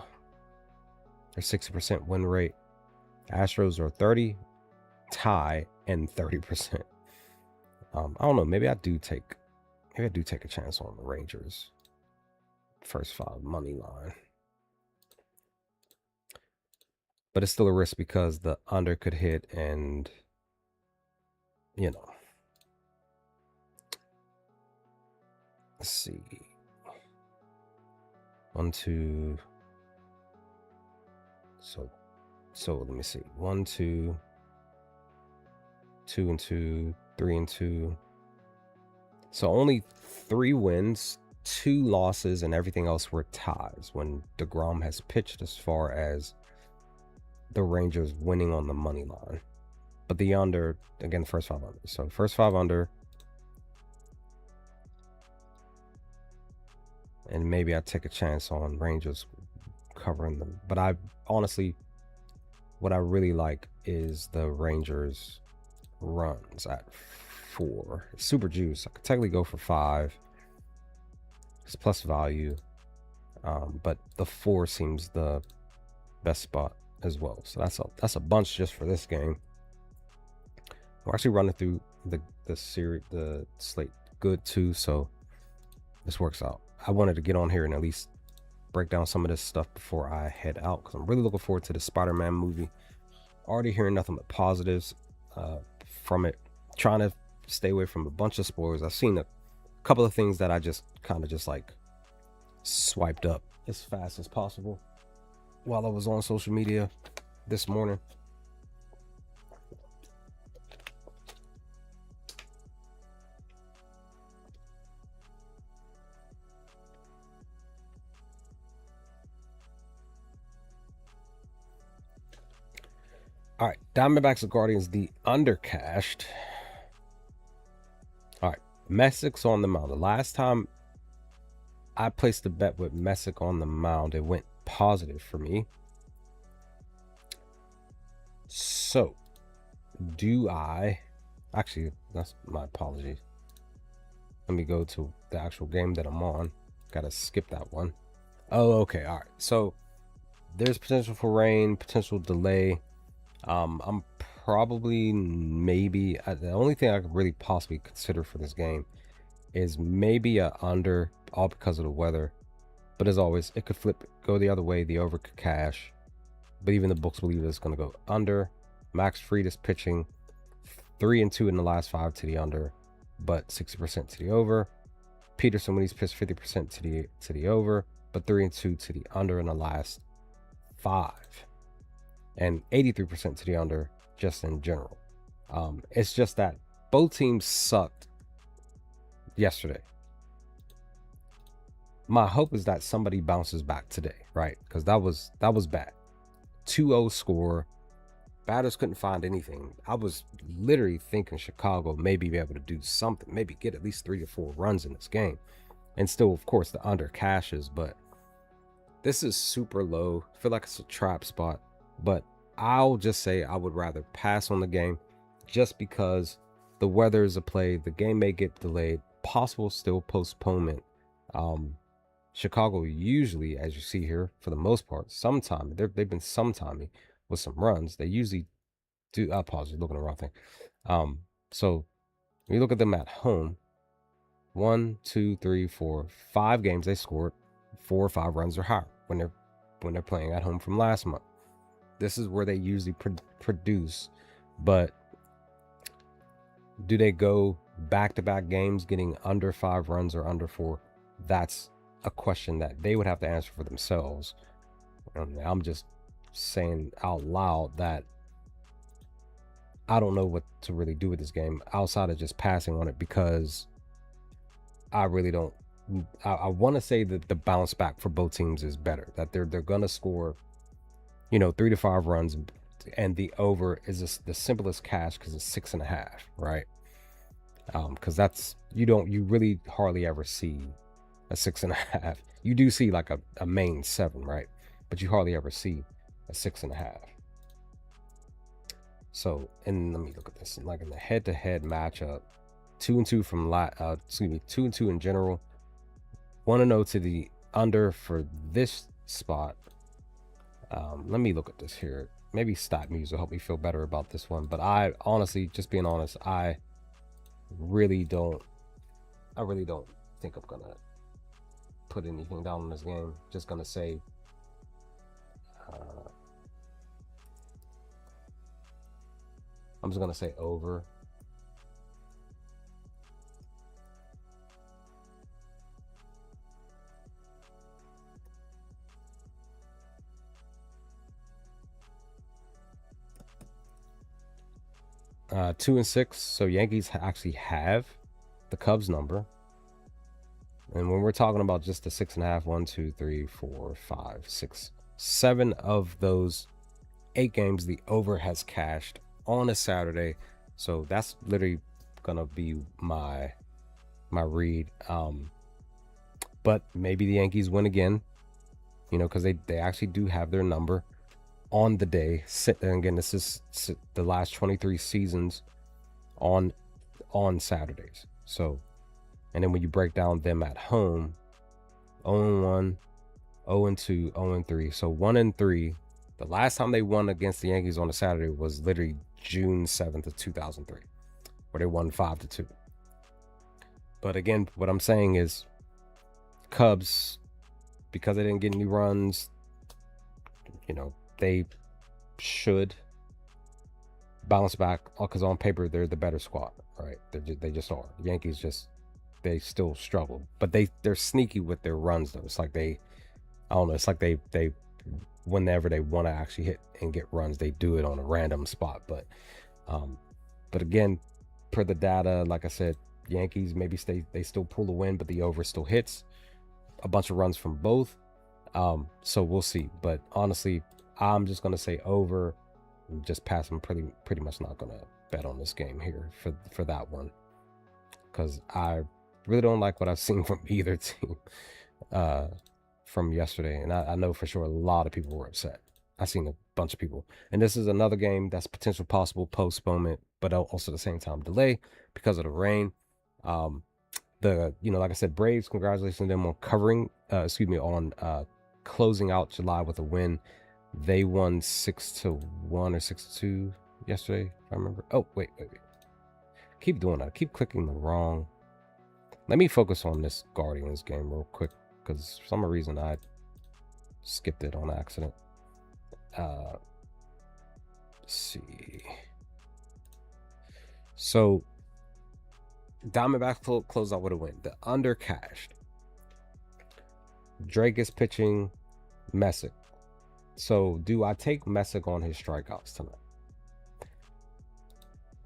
60% win rate. Astros are 30, tie, and 30%. I don't know. Maybe I do take a chance on the Rangers. First 5 money line. But it's still a risk because the under could hit and, you know. Let's see. 1, 2. So let me see. 1, 2, 2 and 2, 3 and 2. So only 3 wins, 2 losses, and everything else were ties when DeGrom has pitched as far as the Rangers winning on the money line. But the under, again, first 5 under. So first 5 under. And maybe I take a chance on Rangers covering them. But I honestly, what I really like is the Rangers runs at 4. It's super juice. I could technically go for 5. It's plus value. But the 4 seems the best spot as well. So that's a bunch just for this game. We're actually running through the slate good too, so this works out. I wanted to get on here and at least break down some of this stuff before I head out, because I'm really looking forward to the Spider-Man movie. Already hearing nothing but positives from it. Trying to stay away from a bunch of spoilers. I've seen a couple of things that I just kind of just like swiped up as fast as possible while I was on social media this morning. All right, Diamondbacks and Guardians, the undercashed. All right, Messick's on the mound. The last time I placed a bet with Messick on the mound, it went positive for me. So, do I... Actually, that's my apologies. Let me go to the actual game that I'm on. Gotta skip that one. Oh, okay, all right. So, there's potential for rain, potential delay. I'm probably maybe the only thing I could really possibly consider for this game is maybe a under, all because of the weather. But as always, it could flip, go the other way. The over could cash, but even the books believe it's going to go under. Max Fried is pitching 3 and 2 in the last 5 to the under, but 60% to the over. Peterson, when he's pitched, 50% to the over, but 3 and 2 to the under in the last 5. And 83% to the under just in general. It's just that both teams sucked yesterday. My hope is that somebody bounces back today, right? Because that was bad. 2-0 score. Batters couldn't find anything. I was literally thinking Chicago maybe be able to do something, maybe get at least 3 to 4 runs in this game. And still, of course, the under cashes, but this is super low. I feel like it's a trap spot. But I'll just say I would rather pass on the game just because the weather is a play. The game may get delayed, possible still postponement. Chicago usually, as you see here, for the most part, they've been sometimey with some runs. They usually I apologize, looking at the wrong thing. So when you look at them at home, 1, 2, 3, 4, 5 games they scored 4 or 5 runs or higher when they're playing at home from last month. This is where they usually produce, but do they go back-to-back games getting under 5 runs or under 4? That's a question that they would have to answer for themselves. I'm just saying out loud that I don't know what to really do with this game outside of just passing on it, because I really don't. I want to say that the bounce back for both teams is better, that they're gonna score 3 to 5 runs, and the over is the simplest cash because it's 6.5, right? Because that's you really hardly ever see a 6.5. You do see like a main 7, right? But you hardly ever see a 6.5. So, and let me look at this. Like in the head-to-head matchup, 2-2 from 2-2 in general. 1-0 to the under for this spot. Let me look at this here. Maybe Stat Muse will help me feel better about this one. But I honestly, just being honest, I really don't think I'm gonna put anything down in this game. Just gonna say I'm just gonna say over. Uh, 2-6. So Yankees actually have the Cubs number. And when we're talking about just the 6.5, 1, 2, 3, 4, 5, 6, 7 of those 8 games, the over has cashed on a Saturday. So that's literally gonna be my read. But maybe the Yankees win again, because they actually do have their number on the day. And again, this is the last 23 seasons on Saturdays. So, and then when you break down them at home, 0-1, 0-2, 0-3. So 1-3. The last time they won against the Yankees on a Saturday was literally June 7th of 2003, where they won 5-2. But again, what I'm saying is Cubs, because they didn't get any runs, they should bounce back, because on paper they're the better squad, right? They just are. The Yankees they still struggle, but they're sneaky with their runs though. It's like I don't know. It's like they whenever they want to actually hit and get runs, they do it on a random spot. But again, per the data, like I said, Yankees maybe they still pull the win, but the over still hits a bunch of runs from both. So we'll see. But honestly, I'm just gonna say over. Just pass. I'm pretty much not gonna bet on this game here for that one, because I really don't like what I've seen from either team from yesterday, and I know for sure a lot of people were upset. I've seen a bunch of people, and this is another game that's potential possible postponement, but also at the same time delay because of the rain. Like I said, Braves, congratulations to them on closing out July with a win. They won 6-1 or 6-2 yesterday, if I remember. Oh, wait. Keep doing that. I keep clicking the wrong. Let me focus on this Guardians game real quick, because for some reason I skipped it on accident. Let's see. So Diamondbacks closed out with a win. The under cashed. Drake is pitching Messick. So do I take Messick on his strikeouts tonight?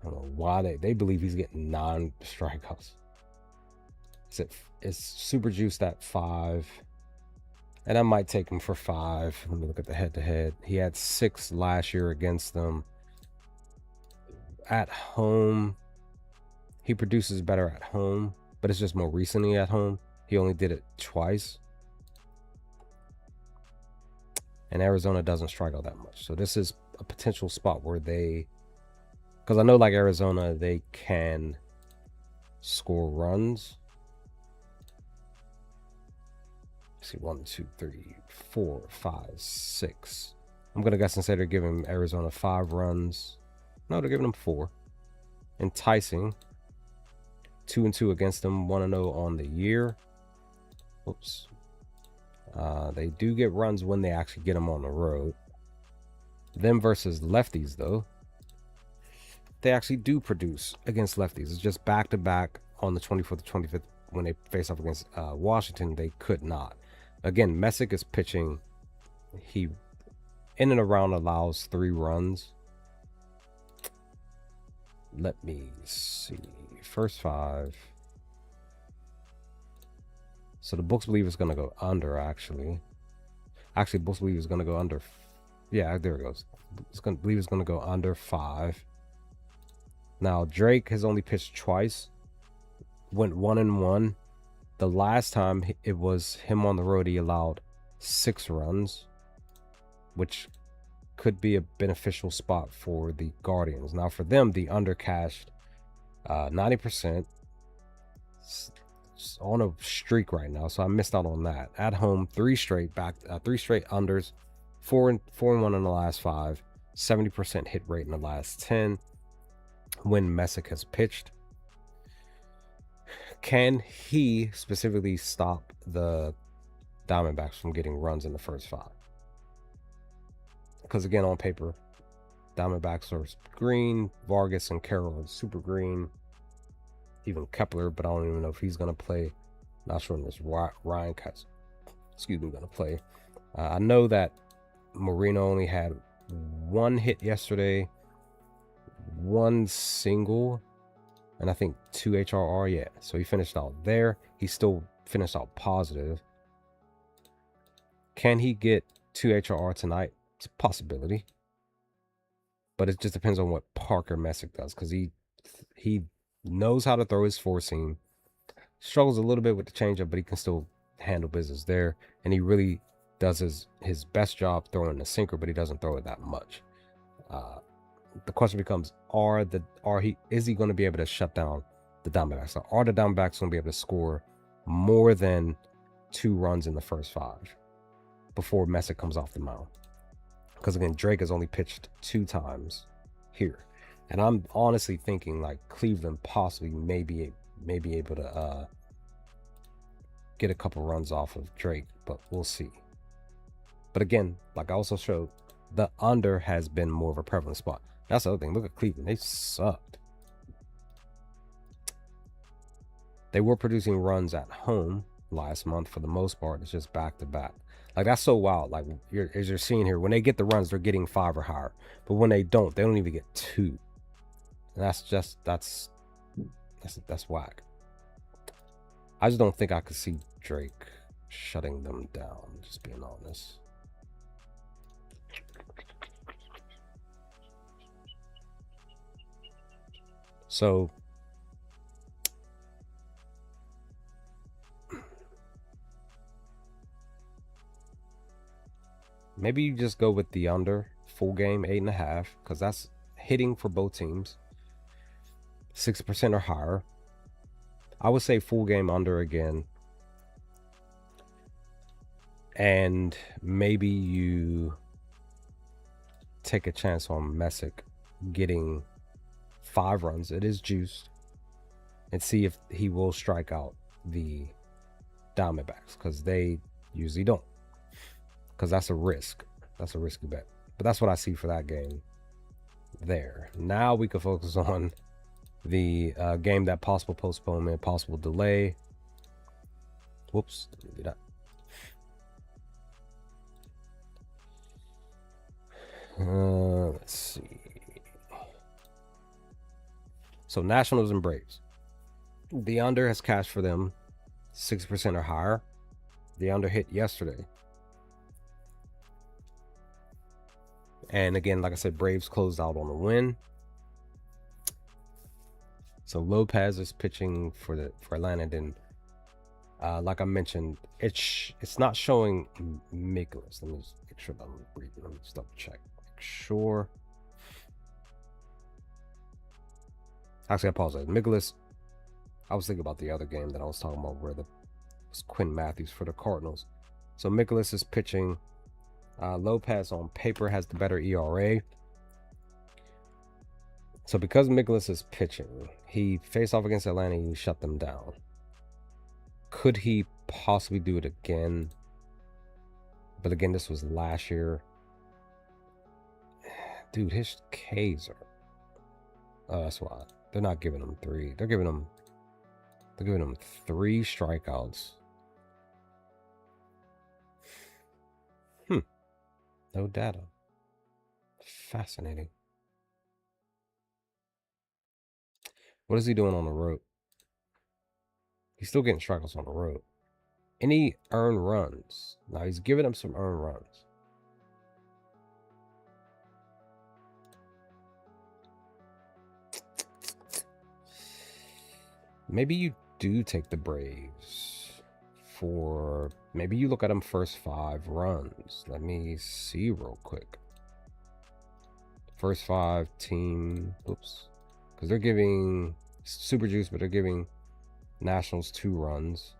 I don't know why they believe he's getting 9 strikeouts. It's super juiced at 5. And I might take him for 5. Let me look at the head-to-head. He had 6 last year against them. At home, he produces better at home, but it's just more recently at home. He only did it twice. And Arizona doesn't strike out that much. So this is a potential spot where because I know like Arizona, they can score runs. Let's see, 1, 2, 3, 4, 5, 6. I'm going to guess instead of giving Arizona 5 runs. No, they're giving him 4. Enticing. 2-2 against them. 1-0 on the year. Oops. They do get runs when they actually get them on the road. Them versus lefties, though, they actually do produce against lefties. It's just back-to-back on the 24th to 25th when they face off against Washington. They could not. Again, Messick is pitching. He, in and around, allows 3 runs. Let me see. First 5. So the books believe it's going to go under, actually. Actually, books believe it's going to go under. Yeah, there it goes. It's going to believe it's going to go under 5. Now, Drake has only pitched twice. Went 1-1. The last time it was him on the road, he allowed 6 runs, which could be a beneficial spot for the Guardians. Now, for them, the under cashed 90%. It's on a streak right now, so I missed out on that. At home, 3 straight unders, 4-1 in the last 5, 70% hit rate in the last 10. When Messick has pitched, can he specifically stop the Diamondbacks from getting runs in the first 5? Because again, on paper, Diamondbacks are green. Vargas and Carroll are super green. Even Kepler, but I don't even know if he's going to play. Not sure when this Ryan Cuts, going to play. I know that Marino only had 1 hit yesterday, 1 single, and I think 2 HRR. Yeah, so he finished out there. He still finished out positive. Can he get 2 HRR tonight? It's a possibility, but it just depends on what Parker Messick does, because he knows how to throw his 4-seam. Struggles a little bit with the changeup, but he can still handle business there. And he really does his best job throwing the sinker, but he doesn't throw it that much. The question becomes, is he going to be able to shut down the Diamondbacks? Are the Diamondbacks going to be able to score more than 2 runs in the first 5 before Messick comes off the mound? Because again, Drake has only pitched 2 times here. And I'm honestly thinking like Cleveland possibly may be able to get a couple runs off of Drake, but we'll see. But again, like I also showed, the under has been more of a prevalent spot. That's the other thing. Look at Cleveland. They sucked. They were producing runs at home last month for the most part. It's just back-to-back. Like, that's so wild. Like, as you're seeing here, when they get the runs, they're getting 5 or higher. But when they don't even get 2. And that's whack. I just don't think I could see Drake shutting them down, just being honest. So maybe you just go with the under, full game 8.5, because that's hitting for both teams. 60% or higher. I would say full game under again. And maybe you take a chance on Messick getting 5 runs. It is juiced. And see if he will strike out the Diamondbacks, because they usually don't. Because that's a risk. That's a risky bet. But that's what I see for that game there. Now we can focus on the game that possible postponement, possible delay. Whoops. Do that. Let's see. So Nationals and Braves. The under has cashed for them 6% or higher. The under hit yesterday. And again, like I said, Braves closed out on a win. So Lopez is pitching for Atlanta. And then, like I mentioned, it's not showing Mikolas. Let me just make sure that I'm reading. Let me just double check. Make sure. Actually, I apologize. Mikolas. I was thinking about the other game that I was talking about, where it was Quinn Matthews for the Cardinals. So Mikolas is pitching. Lopez on paper has the better ERA. So because Mikolas is pitching, he faced off against Atlanta and he shut them down. Could he possibly do it again? But again, this was last year. Dude, his Ks are... Oh, that's why. They're not giving him 3. They're giving him 3 strikeouts. No data. Fascinating. What is he doing on the road? He's still getting strikeouts on the road. Any earned runs? Now he's giving them some earned runs. Maybe you do take the Braves for... Maybe you look at them first 5 runs. Let me see real quick. First 5 team... Oops. Because they're giving Super Juice, but they're giving Nationals 2 runs.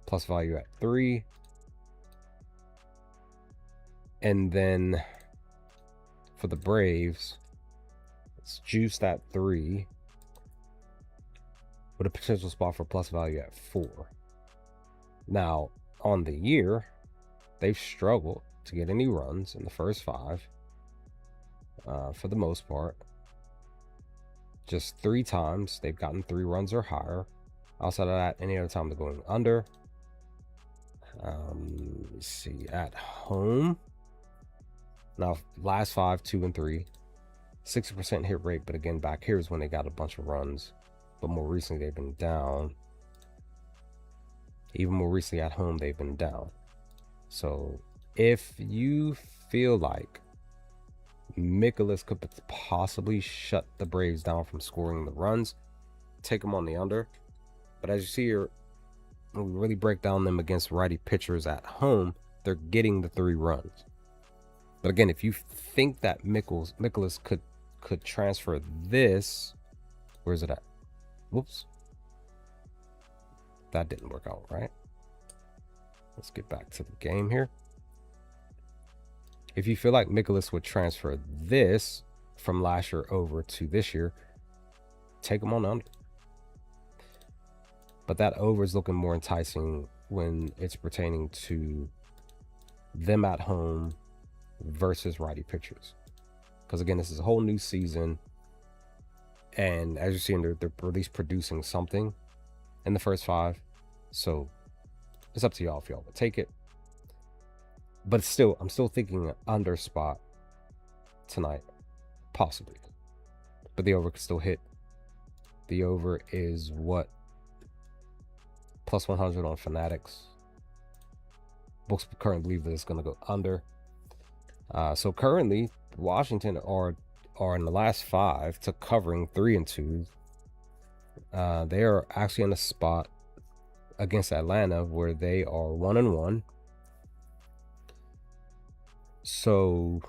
Plus value at 3. And then for the Braves, it's juiced at 3. With a potential spot for plus value at 4. Now, on the year, they've struggled to get any runs in the first 5. For the most part. Just 3 times they've gotten 3 runs or higher. Outside of that, any other time they're going under. Let's see, at home. Now, last 5, 2 and 3. 60% hit rate, but again, back here is when they got a bunch of runs. But more recently, they've been down. Even more recently at home, they've been down. So, if you feel like Mikolas could possibly shut the Braves down from scoring the runs, take them on the under. But as you see here, when we really break down them against righty pitchers at home, they're getting the 3 runs. But again, if you think that Mikolas could transfer this, where is it at? Whoops. That didn't work out, right? Let's get back to the game here. If you feel like Mikolas would transfer this from last year over to this year, take him on under. But that over is looking more enticing when it's pertaining to them at home versus righty pitchers. Because again, this is a whole new season. And as you're seeing, they're at least producing something in the first 5. So it's up to y'all if y'all would take it. But still, I'm still thinking an under spot tonight. Possibly. But the over could still hit. The over is what? Plus 100 on Fanatics. Books currently believe that it's going to go under. So currently, Washington are in the last 5 to covering 3 and 2. They are actually in a spot against Atlanta where they are 1 and 1. So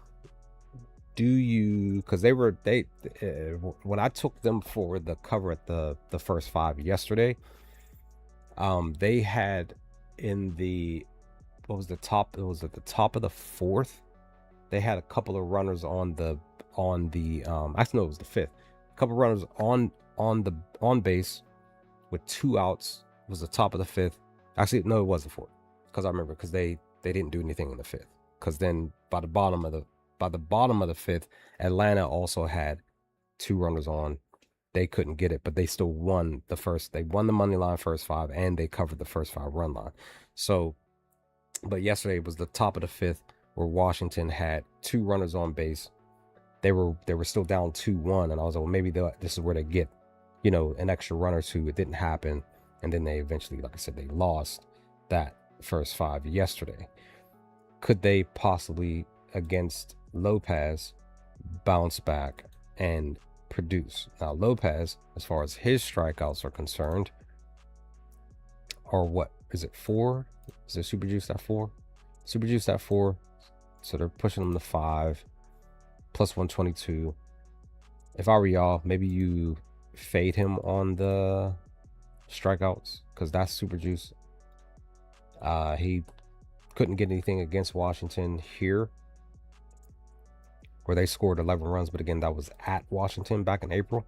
do you, because when I took them for the cover at the first 5 yesterday, they had in the, what was the top, it was at the top of the 4th, they had a couple of runners on the actually no, it was the 5th, a couple of runners on base with 2 outs. It was the top of the 5th. Actually no, it was the 4th, because I remember, because they didn't do anything in the 5th, because then by the bottom of the 5th, Atlanta also had 2 runners on. They couldn't get it, but they still won the first. They won the money line first 5, and they covered the first 5 run line. So, but yesterday was the top of the 5th where Washington had 2 runners on base. They were still down 2-1, and I was like, well, maybe this is where they get, an extra run or 2. It didn't happen, and then they eventually, like I said, they lost that first 5 yesterday. Could they possibly, against Lopez, bounce back and produce? Now, Lopez, as far as his strikeouts are concerned, are what? Is it 4? Is it super juiced at 4? Super juiced at 4. So they're pushing them to 5. Plus 122. If I were y'all, maybe you fade him on the strikeouts, because that's super juice. He couldn't get anything against Washington here. where they scored 11 runs. But again, that was at Washington back in April.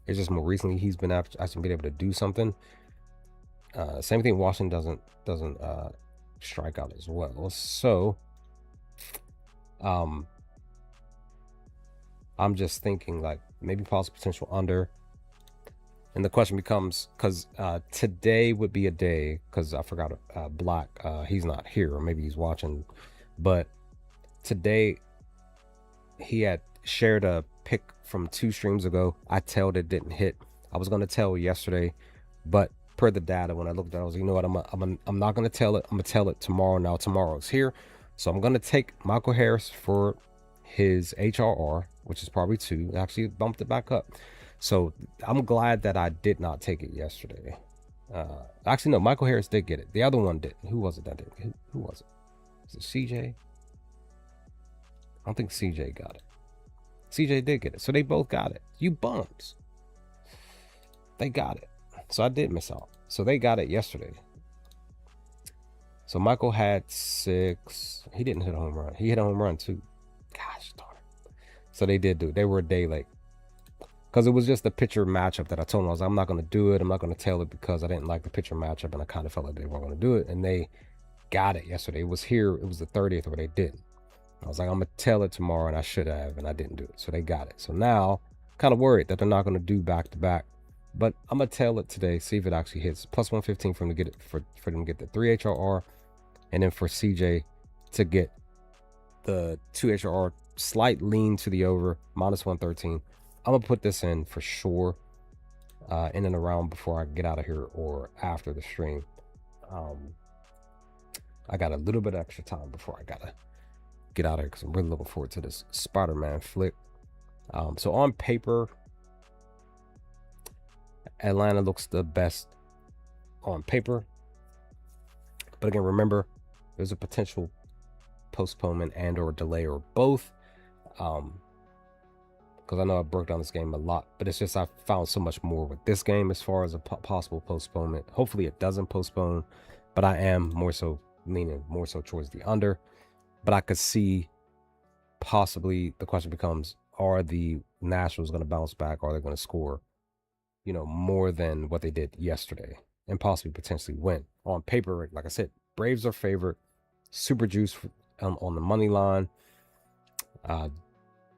It's just more recently he's been actually been able to do something. Same thing. Washington doesn't strike out as well. So, I'm just thinking like maybe possible potential under. And the question becomes, because today would be a day, because I forgot Black, he's not here, or maybe he's watching, but today he had shared a pick from 2 streams ago. I tailed it, didn't hit. I was going to tell yesterday, but per the data, when I looked at it, I was like, you know what, I'm not going to tell it. I'm going to tell it tomorrow. Now tomorrow's here. So I'm going to take Michael Harris for his HRR, which is probably 2. Actually bumped it back up. So I'm glad that I did not take it yesterday. Actually, no, Michael Harris did get it. The other one did. Who was it that did? Who was it? Was it CJ? I don't think CJ got it. CJ did get it. So they both got it. You bums. They got it. So I did miss out. So they got it yesterday. So Michael had 6. He didn't hit a home run. He hit a home run too. Gosh darn it. So they did do it. They were a day late. Because it was just the pitcher matchup that I told them. I was like, I'm not going to do it. I'm not going to tell it because I didn't like the pitcher matchup. And I kind of felt like they weren't going to do it. And they got it yesterday. It was here. It was the 30th where they didn't. I was like, I'm going to tell it tomorrow. And I should have. And I didn't do it. So they got it. So now, kind of worried that they're not going to do back to back. But I'm going to tell it today. See if it actually hits. Plus 115 for them to get it, for them to get the 3 HRR. And then for CJ to get the 2 HRR. Slight lean to the over. Minus 113. I'm going to put this in for sure in and around before I get out of here or after the stream. I got a little bit of extra time before I got to get out of here because I'm really looking forward to this Spider-Man flick. So on paper, Atlanta looks the best on paper. But again, remember, there's a potential postponement and or delay or both. Because I know I broke down this game a lot, but it's just I found so much more with this game as far as a possible postponement. Hopefully it doesn't postpone, but I am more so leaning more so towards the under. But I could see possibly the question becomes, are the Nationals going to bounce back? Or are they going to score, you know, more than what they did yesterday and possibly potentially win? On paper, like I said, Braves are favorite, super juice on the money line.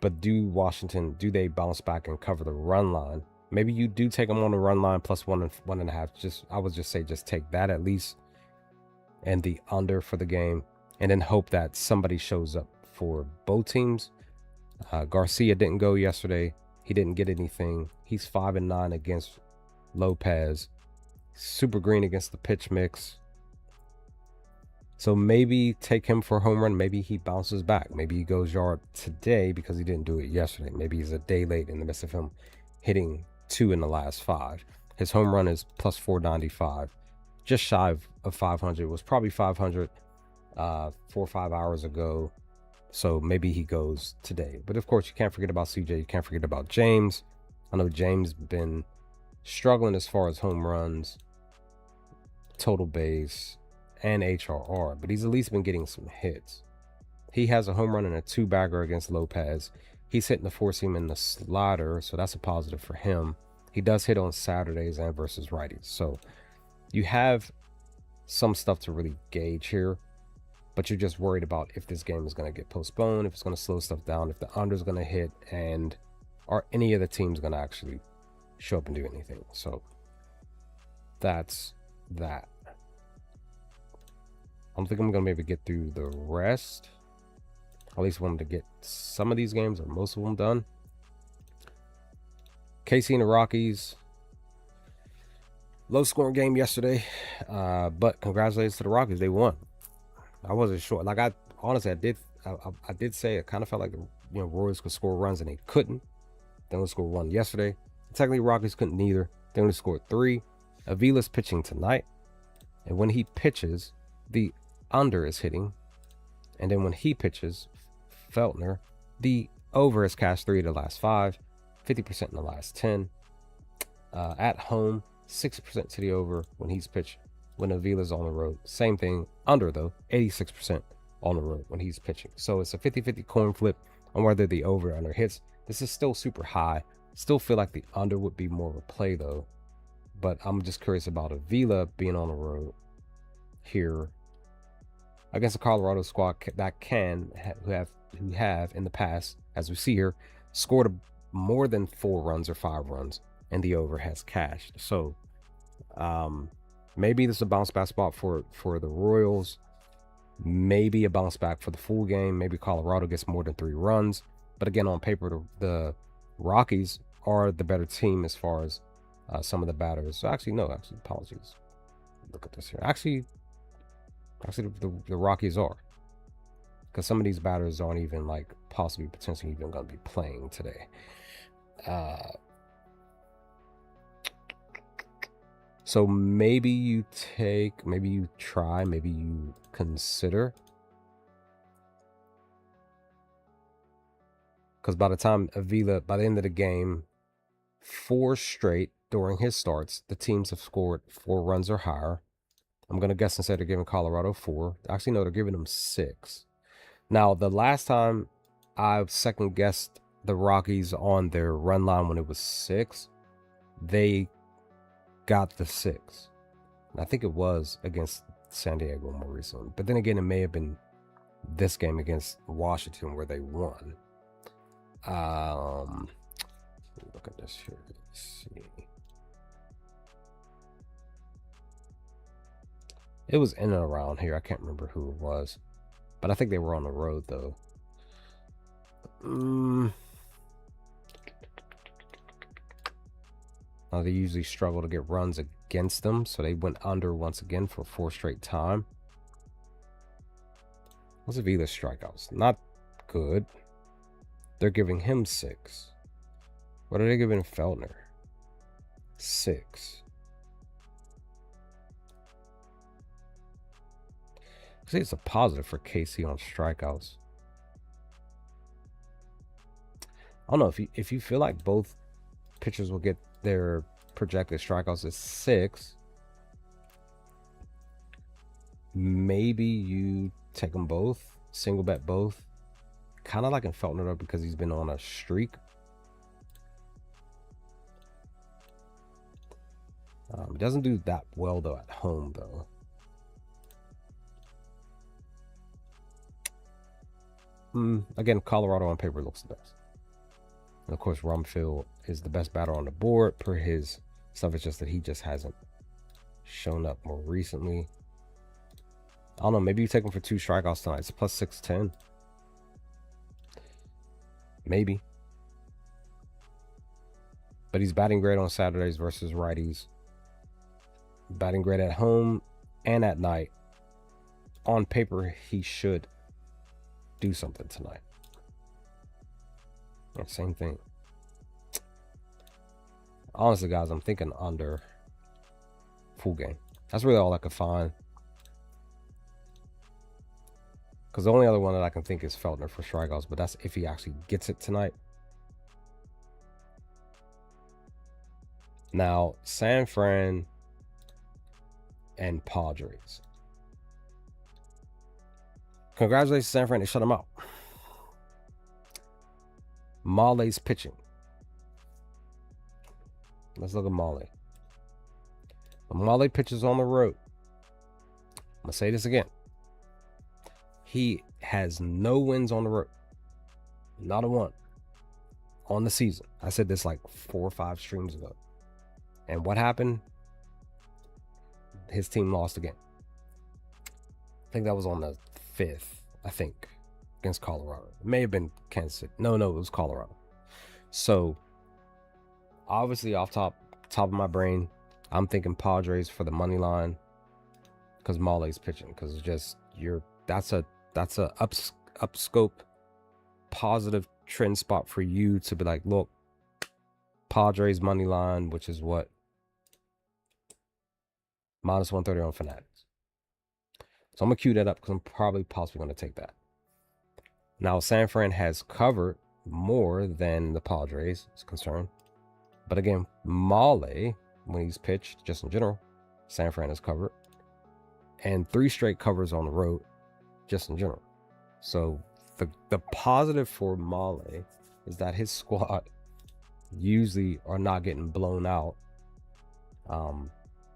But do Washington, do they bounce back and cover the run line? Maybe you do take them on the run line plus 1.5. I would just say just take that at least and the under for the game, and then hope that somebody shows up for both teams. Garcia didn't go yesterday. He didn't get anything. He's 5-9 against Lopez. Super green against the pitch mix. So maybe take him for a home run. Maybe he bounces back. Maybe he goes yard today because he didn't do it yesterday. Maybe he's a day late in the midst of him hitting 2 in the last 5. His home run is plus 495. Just shy of 500. It was probably 500 4 or 5 hours ago. So maybe he goes today. But of course, you can't forget about CJ. You can't forget about James. I know James been struggling as far as home runs, total base, and HRR, but he's at least been getting some hits. He has a home run and a 2-bagger against Lopez. He's hitting the 4-seam and the slider, so that's a positive for him. He does hit on Saturdays and versus righties. So you have some stuff to really gauge here, but you're just worried about if this game is going to get postponed, if it's going to slow stuff down, if the under is going to hit, and are any of the teams going to actually show up and do anything. So that's that. I don't think I'm going to be able to get through the rest. At least want to get some of these games or most of them done. KC and the Rockies. Low scoring game yesterday. But congratulations to the Rockies. They won. I wasn't sure. Like I did say it kind of felt like the Royals could score runs and they couldn't. They only scored 1 yesterday. Technically Rockies couldn't either. They only scored 3. Avila's pitching tonight. And when he pitches, the under is hitting. And then when he pitches, Feltner, the over has cashed 3 of the last 5, 50% in the last 10. At home, 60% to the over when he's pitched. When Avila's on the road, same thing. Under though, 86% on the road when he's pitching. So it's a 50-50 coin flip. on whether the over or under hits. This is still super high. Still feel like the under would be more of a play though. But I'm just curious about Avila being on the road here against a Colorado squad that who have in the past, as we see here, scored more than 4 runs or 5 runs, and the over has cashed. So maybe this is a bounce back spot for the Royals. Maybe a bounce back for the full game. Maybe Colorado gets more than 3 runs. But again, on paper, the Rockies are the better team as far as some of the batters. So actually, apologies. Look at this here. Actually, the Rockies are, because some of these batters aren't even like possibly potentially even going to be playing today. So maybe you try, maybe you consider, because by the end of the game, 4 straight during his starts, the teams have scored 4 runs or higher. I'm going to guess instead they're giving Colorado 4. Actually, no, they're giving them 6. Now, the last time I second guessed the Rockies on their run line when it was 6, they got the 6. And I think it was against San Diego more recently. But then again, it may have been this game against Washington where they won. Look at this here. Let's see. It was in and around here. I can't remember who it was, but I think they were on the road though. They usually struggle to get runs against them, so they went under once again for 4 straight time. What's Avila's strikeouts? Not good. They're giving him 6. What are they giving Feltner? 6. I see it's a positive for KC on strikeouts. I don't know if you feel like both pitchers will get their projected strikeouts at 6. Maybe you take them both, single bet both. Kind of like in Feltner though, because he's been on a streak. Doesn't do that well though at home though. Again, Colorado on paper looks the best. And of course, Rumfield is the best batter on the board per his stuff. It's just that he just hasn't shown up more recently. I don't know. Maybe you take him for 2 strikeouts tonight. It's plus 610. Maybe. But he's batting great on Saturdays versus righties. Batting great at home and at night. On paper, he should do something tonight. Yeah, same thing. Honestly, guys, I'm thinking under full game. That's really all I could find. Because the only other one that I can think is Feltner for strikeouts, but that's if he actually gets it tonight. Now, San Fran and Padres. Congratulations, San Fran. They shut him out. Male's pitching. Let's look at Male. When Male pitches on the road, I'm going to say this again. He has no wins on the road. Not a one. On the season. I said this like 4 or 5 streams ago. And what happened? His team lost again. I think that was on the 5th, I think, against Colorado. It may have been Kansas City. No, it was Colorado. So, obviously, off top of my brain, I'm thinking Padres for the money line because Male's pitching. Because it's just that's a upscope positive trend spot for you to be like, look, Padres money line, which is what? Minus 130 on Fanatics. So I'm going to cue that up because I'm possibly going to take that. Now, San Fran has covered more than the Padres is concerned. But again, Male, when he's pitched, just in general, San Fran has covered. And 3 straight covers on the road, just in general. So the positive for Male is that his squad usually are not getting blown out.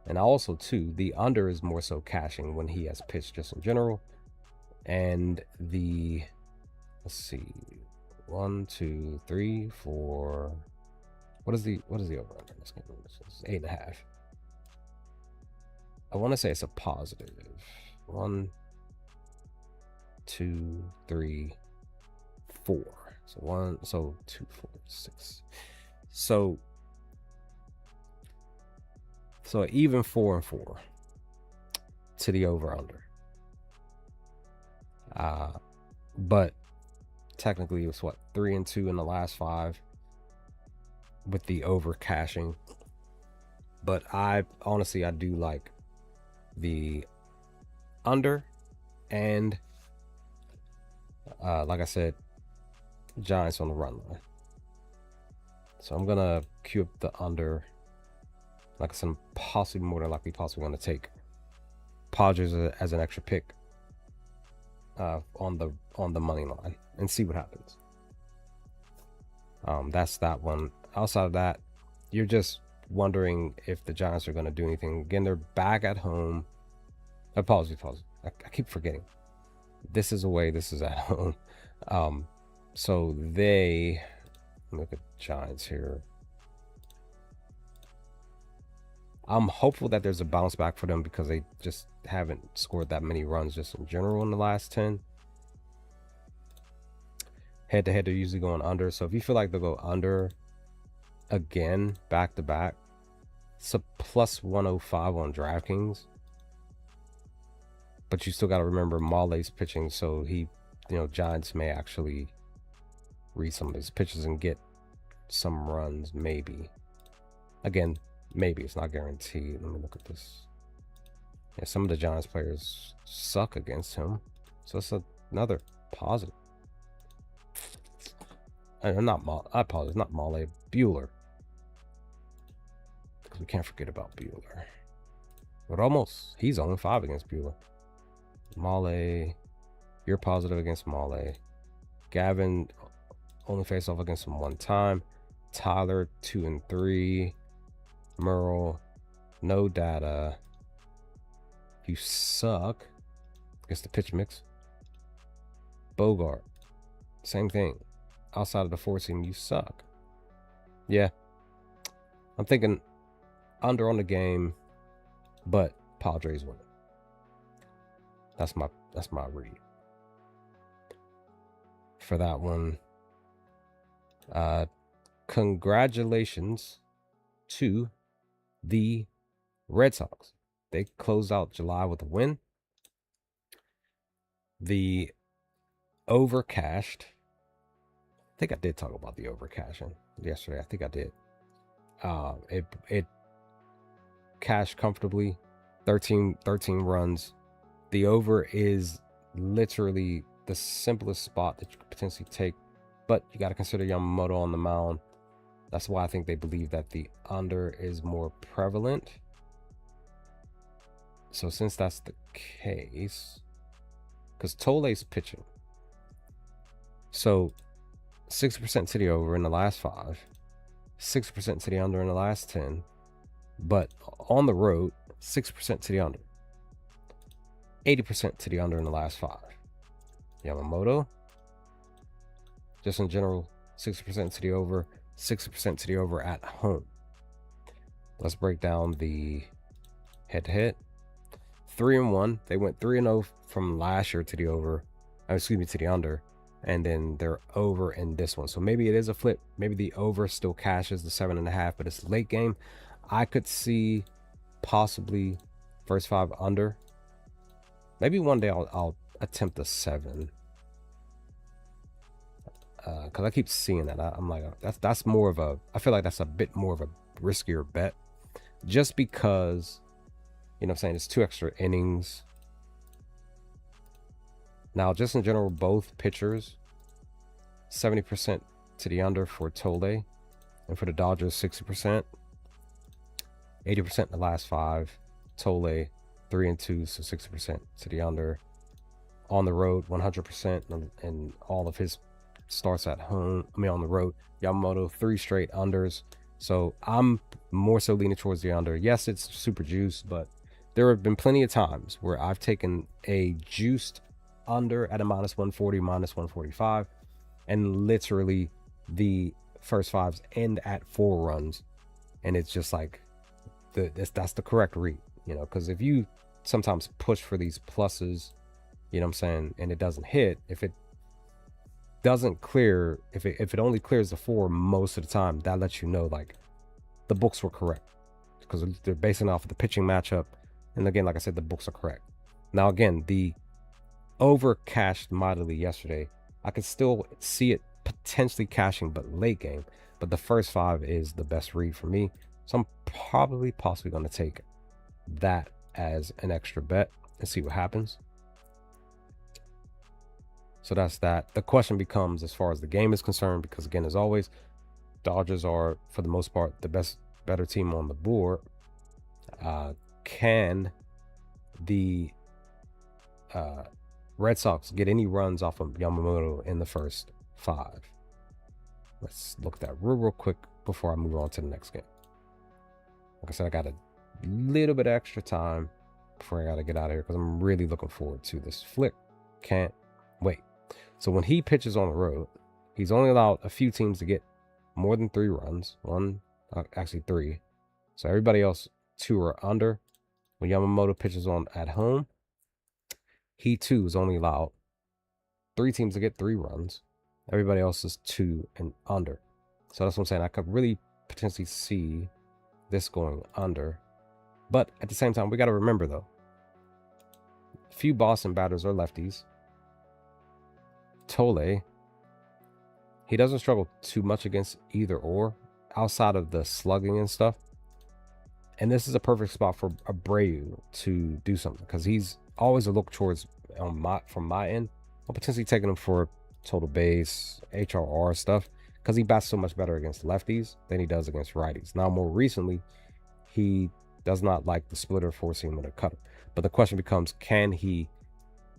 And also too, the under is more so cashing when he has pitched just in general. And the, let's see, 1, 2, 3, 4. What is the over under? Let's get this. 8.5. I want to say it's a positive. 1, 2, 3, 4. So 2, 4, 6. So even 4 and 4 to the over under. But technically it was what, 3 and 2 in the last 5 with the over cashing. But I honestly do like the under, and like I said, Giants on the run line. So I'm gonna cue up the under. Like I said, I'm possibly more than likely gonna take Padres as an extra pick on the money line and see what happens. That's that one. Outside of that, you're just wondering if the Giants are going to do anything. Again, they're back at home. Apologies. I keep forgetting. This is away. This is at home. So they look at Giants here. I'm hopeful that there's a bounce back for them because they just haven't scored that many runs just in general in the last 10. Head to head, they're usually going under. So if you feel like they'll go under again, back to back, it's a plus 105 on DraftKings. But you still got to remember Male's pitching. So Giants may actually read some of his pitches and get some runs, maybe. Again, maybe, it's not guaranteed. Let me look at this. Yeah, some of the Giants players suck against him. So that's another positive. I apologize, not Male, Bueller. Because we can't forget about Bueller. But almost, he's 0-5 against Bueller. Male, you're positive against Male. Gavin only faced off against him 1 time. Tyler, 2 and 3. Merle, no data. You suck against the pitch mix. Bogart, same thing. Outside of the 4-seam, you suck. Yeah, I'm thinking under on the game, but Padres win. That's my read for that one. Congratulations to the Red Sox. They closed out July with a win. The over cashed. I think I did talk about the over cashing yesterday. I think I did. It cashed comfortably. 13 runs. The over is literally the simplest spot that you could potentially take, but you got to consider Yamamoto on the mound. That's why I think they believe that the under is more prevalent. So since that's the case, because Tole's pitching, so 6% to the over in the last 5, 6% to the under in the last 10, but on the road, 6% to the under, 80% to the under in the last 5. Yamamoto, just in general, 6% to the over, 6% to the over at home. Let's break down the head-to-head. 3-1. They went 3-0 from last year to the over. To the under. And then they're over in this one. So maybe it is a flip. Maybe the over still cashes the 7.5, but it's late game. I could see possibly first 5 under. Maybe one day I'll attempt a 7. Because I keep seeing that. I'm like, that's more of a, I feel like that's a bit more of a riskier bet. Just because, you know what I'm saying, it's 2 extra innings. Now, just in general, both pitchers, 70% to the under for Tole. And for the Dodgers, 60%. 80% in the last 5. Tole, 3 and 2, so 60% to the under. on the road 100%, and all of his starts at home. I mean, on the road. Yamamoto 3 straight unders. So I'm more so leaning towards the under. Yes, it's super juice, but there have been plenty of times where I've taken a juiced under at a -140, -145, and literally the first fives end at 4 runs, and it's just like that's the correct read, you know, because if you sometimes push for these pluses, you know what I'm saying, and it doesn't hit, if it doesn't clear, if it only clears the 4 most of the time, that lets you know like the books were correct, because they're basing off of the pitching matchup. And again, like I said, the books are correct. Now again, the over cashed mightily yesterday. I could still see it potentially cashing, but late game. But the first 5 is the best read for me, so I'm possibly going to take that as an extra bet and see what happens. So that's that. The question becomes, as far as the game is concerned, because again, as always, Dodgers are for the most part the better team on the board. Can the Red Sox get any runs off of Yamamoto in the first 5? Let's look at that real quick before I move on to the next game. Like I said, I got a little bit of extra time before I got to get out of here, because I'm really looking forward to this flick. Can't wait. So when he pitches on the road, he's only allowed a few teams to get more than 3 runs. Actually 3. So everybody else 2 are under. When Yamamoto pitches on at home, he too is only allowed 3 teams to get 3 runs. Everybody else is 2 and under. So that's what I'm saying. I could really potentially see this going under. But at the same time, we got to remember though, a few Boston batters are lefties. Tole, he doesn't struggle too much against either or, outside of the slugging and stuff. And this is a perfect spot for Abreu to do something, because he's always a look towards from my end. I'm potentially taking him for total base, HRR stuff, because he bats so much better against lefties than he does against righties. Now, more recently, he does not like the splitter, 4-seam, and a cutter. But the question becomes, can he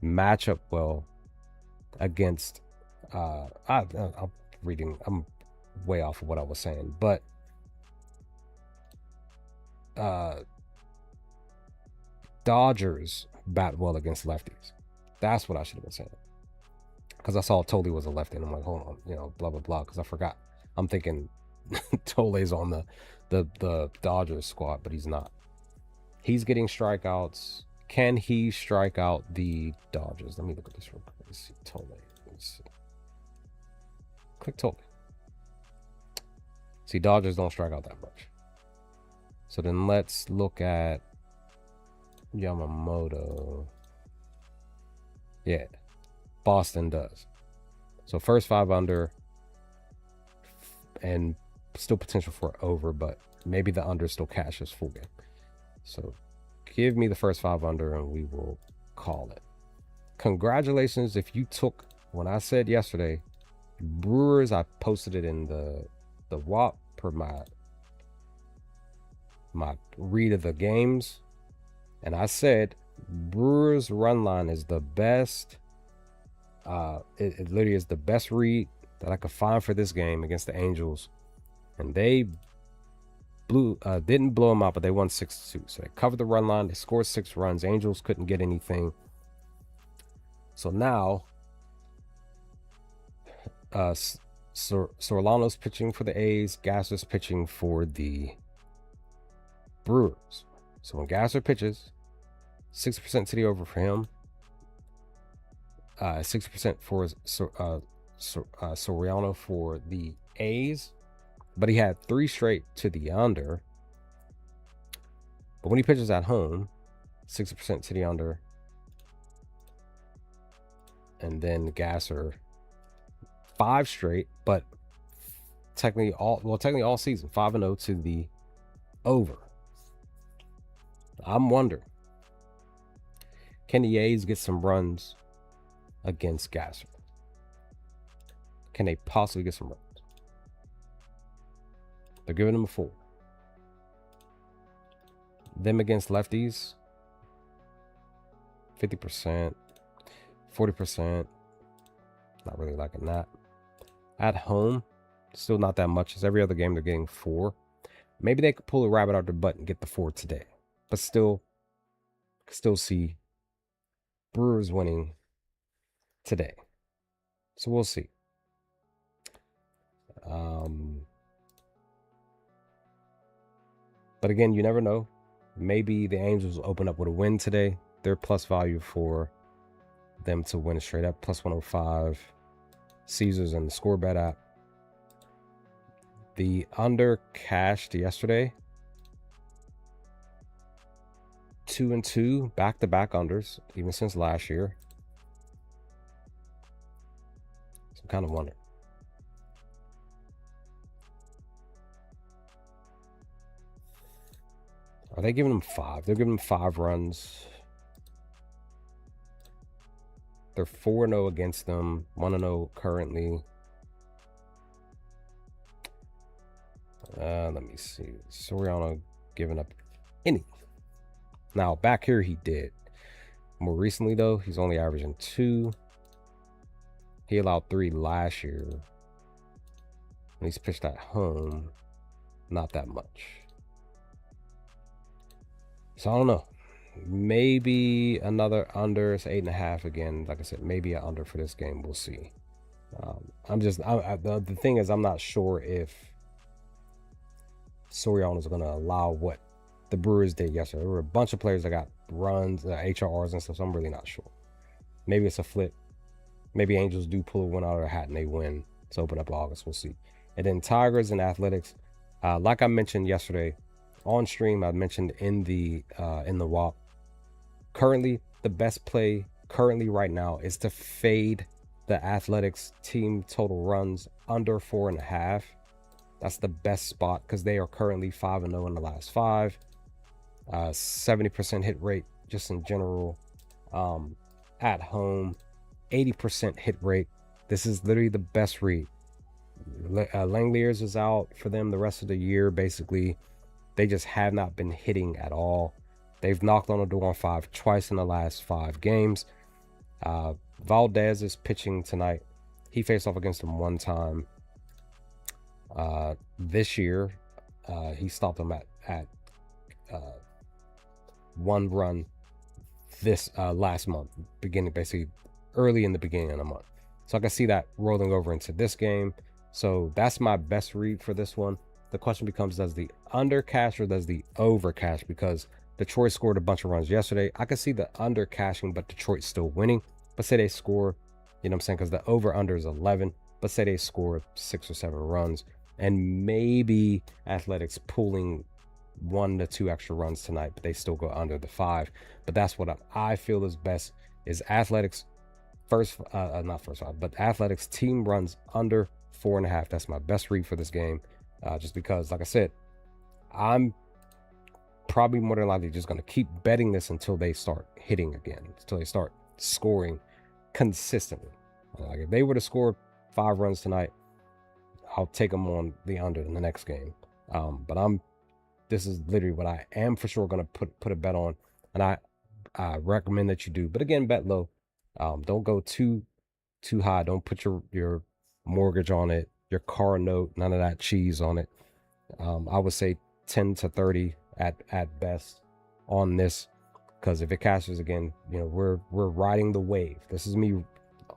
match up well against I'm way off of what I was saying, but Dodgers bat well against lefties. That's what I should have been saying, because I saw Tole was a lefty, and I'm like, hold on, you know, blah blah blah, because I forgot. I'm thinking Tole's on the Dodgers squad, but he's not. He's getting strikeouts. Can he strike out the Dodgers? Let me look at this real quick. Let's see, Tole. Let's see. Click Tole. See, Dodgers don't strike out that much. So then let's look at Yamamoto. Yeah, Boston does. So first 5 under, and still potential for over, but maybe the under still cashes full game. So give me the first 5 under and we will call it. Congratulations if you took, when I said yesterday, Brewers, I posted it in the WAP per my read of the games, and I said Brewers run line is the best. It literally is the best read that I could find for this game against the Angels, and they didn't blow them out, but they won 6-2. So they covered the run line. They scored 6 runs. Angels couldn't get anything. So now, Solano's pitching for the A's. Gasser's pitching for the Brewers. So when Gasser pitches, 6% to the over for him. 6% for Soriano for the A's. But he had 3 straight to the under. But when he pitches at home, 60% to the under. And then Gasser, 5 straight, but technically all season, 5-0 to the over. I'm wondering, can the A's get some runs against Gasser? Can they possibly get some runs? They're giving him a 4. Them against lefties, 50%. 40%. Not really liking that. At home, still not that much. As every other game, they're getting 4. Maybe they could pull a rabbit out their butt and get the 4 today. But still see Brewers winning today. So we'll see. But again, you never know. Maybe the Angels open up with a win today. Their plus value for them to win straight up, plus 105. Caesars and the score bet app. The under cashed yesterday. 2 and 2 back-to-back unders, even since last year. So I'm kind of wondering. Are they giving them 5? They're giving them 5 runs. They're 4-0 against them, 1-0 currently. Let me see. Soriano giving up any. Now, back here, he did. More recently, though, he's only averaging 2. He allowed 3 last year. And he's pitched at home. Not that much. So, I don't know. Maybe another under. It's 8.5 again. Like I said, maybe an under for this game. We'll see. The thing is, I'm not sure if Soriano is going to allow what the Brewers did yesterday. There were a bunch of players that got runs, HRRs and stuff, so I'm really not sure. Maybe it's a flip. Maybe Angels do pull one out of their hat and they win to open up August. We'll see. And then Tigers and Athletics. Like I mentioned yesterday on stream, I mentioned in the WAP. Currently, the best play currently right now is to fade the Athletics team total runs under 4.5. That's the best spot because they are currently 5-0 in the last 5. 70% hit rate just in general. At home, 80% hit rate. This is literally the best read. Langeliers is out for them the rest of the year. Basically, they just have not been hitting at all. They've knocked on the door on 5 twice in the last 5 games. Valdez is pitching tonight. He faced off against them 1 time. This year, he stopped them at 1 run this last month, basically early in the beginning of the month. So I can see that rolling over into this game. So that's my best read for this one. The question becomes, does the under cash or does the over cash? Because Detroit scored a bunch of runs yesterday. I can see the under cashing, but Detroit's still winning. But say they score, you know what I'm saying? Because the over under is 11. But say they score 6 or 7 runs. And maybe Athletics pulling 1 to 2 extra runs tonight, but they still go under the 5. But that's what I feel is best, is Athletics not first 5, but Athletics team runs under 4.5. That's my best read for this game. Just because, like I said, I'm probably more than likely just going to keep betting this until they start hitting again, until they start scoring consistently. Like if they were to score 5 runs tonight, I'll take them on the under in the next game. But this is literally what I am for sure going to put a bet on, and I recommend that you do. But again, bet low. Don't go too high. Don't put your mortgage on it, your car note, none of that cheese on it. I would say 10 to 30 at best on this, because if it cashes again, you know, we're riding the wave. This is me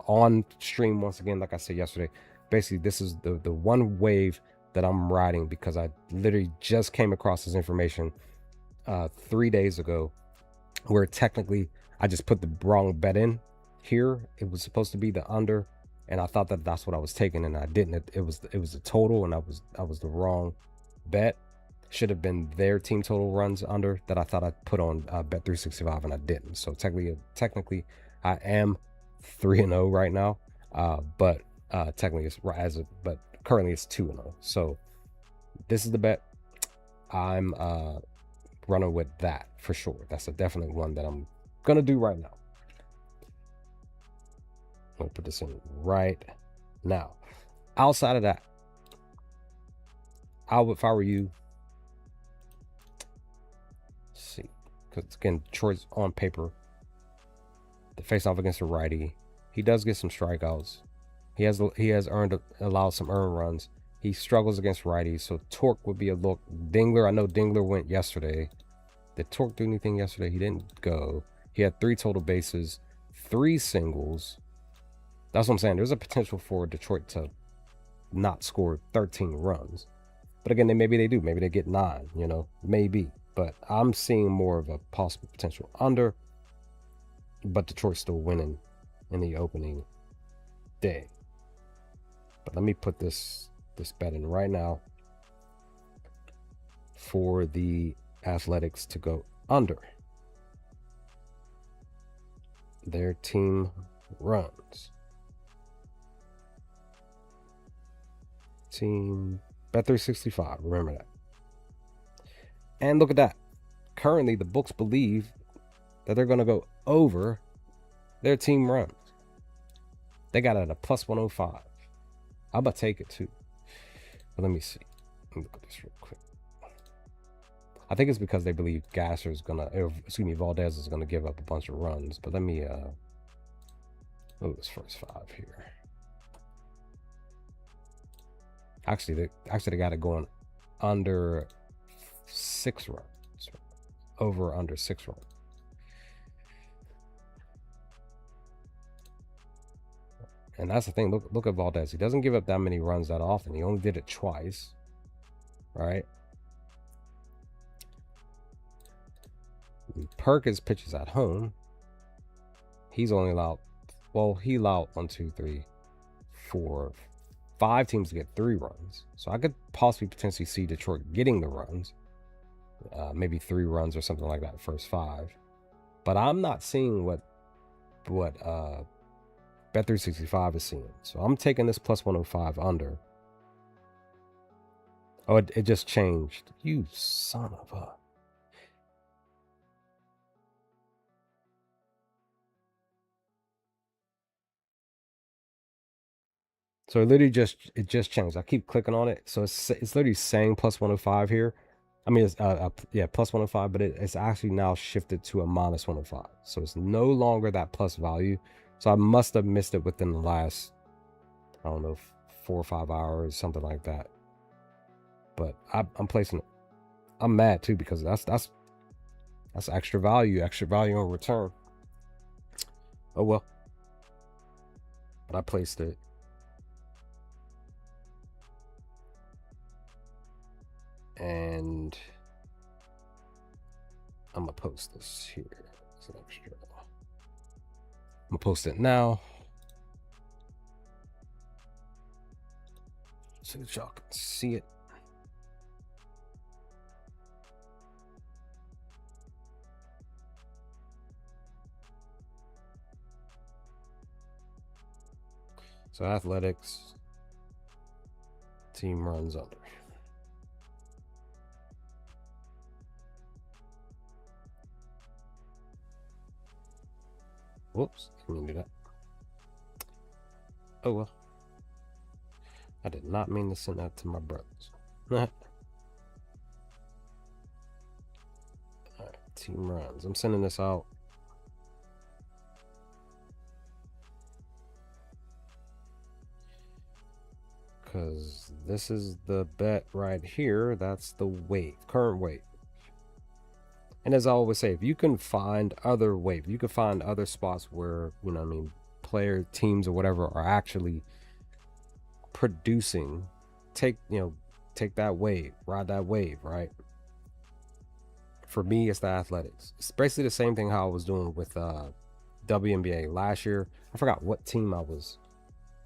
on stream once again, like I said yesterday. Basically, this is the one wave that I'm riding, because I literally just came across this information 3 days ago, where technically I just put the wrong bet in here. It was supposed to be the under, and I thought that that's what I was taking, and I didn't. It was the total, and I was the wrong bet. Should have been their team total runs under that I thought I'd put on bet 365, and I didn't. So technically I am 3-0 right now, but technically it's but currently it's 2-0. So this is the bet. I'm running with that for sure. That's a definite one that I'm gonna do right now. I'm gonna put this in right now. Outside of that, if I were you, see, because again, Detroit's on paper, the face off against a righty. He does get some strikeouts. He has allowed some earned runs. He struggles against righties, so torque would be a look. Dingler, I know Dingler went yesterday. Did Torque do anything yesterday? He didn't go. He had 3 total bases, 3 singles. That's what I'm saying. There's a potential for Detroit to not score 13 runs. But again, maybe they do. Maybe they get 9, you know, maybe. But I'm seeing more of a possible potential under. But Detroit's still winning in the opening day. But let me put this bet in right now for the Athletics to go under their team runs. Team bet 365. Remember that. And look at that. Currently, the books believe that they're going to go over their team runs. They got it at a plus 105. I'm going to take it too. But let me see. Let me look at this real quick. I think it's because they believe Gasser is going to, Valdez is going to give up a bunch of runs. But let me, this first 5 here. Actually, they got it going under 6 runs. Over under 6 runs. And that's the thing. Look at Valdez. He doesn't give up that many runs that often. He only did it twice. Right? Perkins pitches at home. He's only allowed, well, he allowed 1, 2, 3, 4, 5 teams to get 3 runs. So I could possibly potentially see Detroit getting the runs. Maybe 3 runs or something like that, first 5. But I'm not seeing what Bet365 is seeing. So I'm taking this plus 105 under. Oh, it just changed. You son of a... So it just changed. I keep clicking on it. So it's literally saying plus 105 here. I mean, it's plus 105, but it's actually now shifted to a minus 105. So it's no longer that plus value. So I must have missed it within the last, I don't know, 4 or 5 hours, something like that. But I'm placing it. I'm mad too because that's extra value on return. Oh well. But I placed it. And I'm gonna post this here. It's an extra. I'm gonna post it now so that y'all can see it. So Athletics team runs under. Whoops, didn't mean to do that. Oh well. I did not mean to send that to my brothers. Alright, team runs. I'm sending this out. Because this is the bet right here. That's the wave, current wave. And as I always say, if you can find other wave, you can find other spots where, you know what I mean, player teams or whatever are actually producing, take that wave, ride that wave, right? For me, it's the Athletics. It's basically the same thing how I was doing with WNBA last year. I forgot what team I was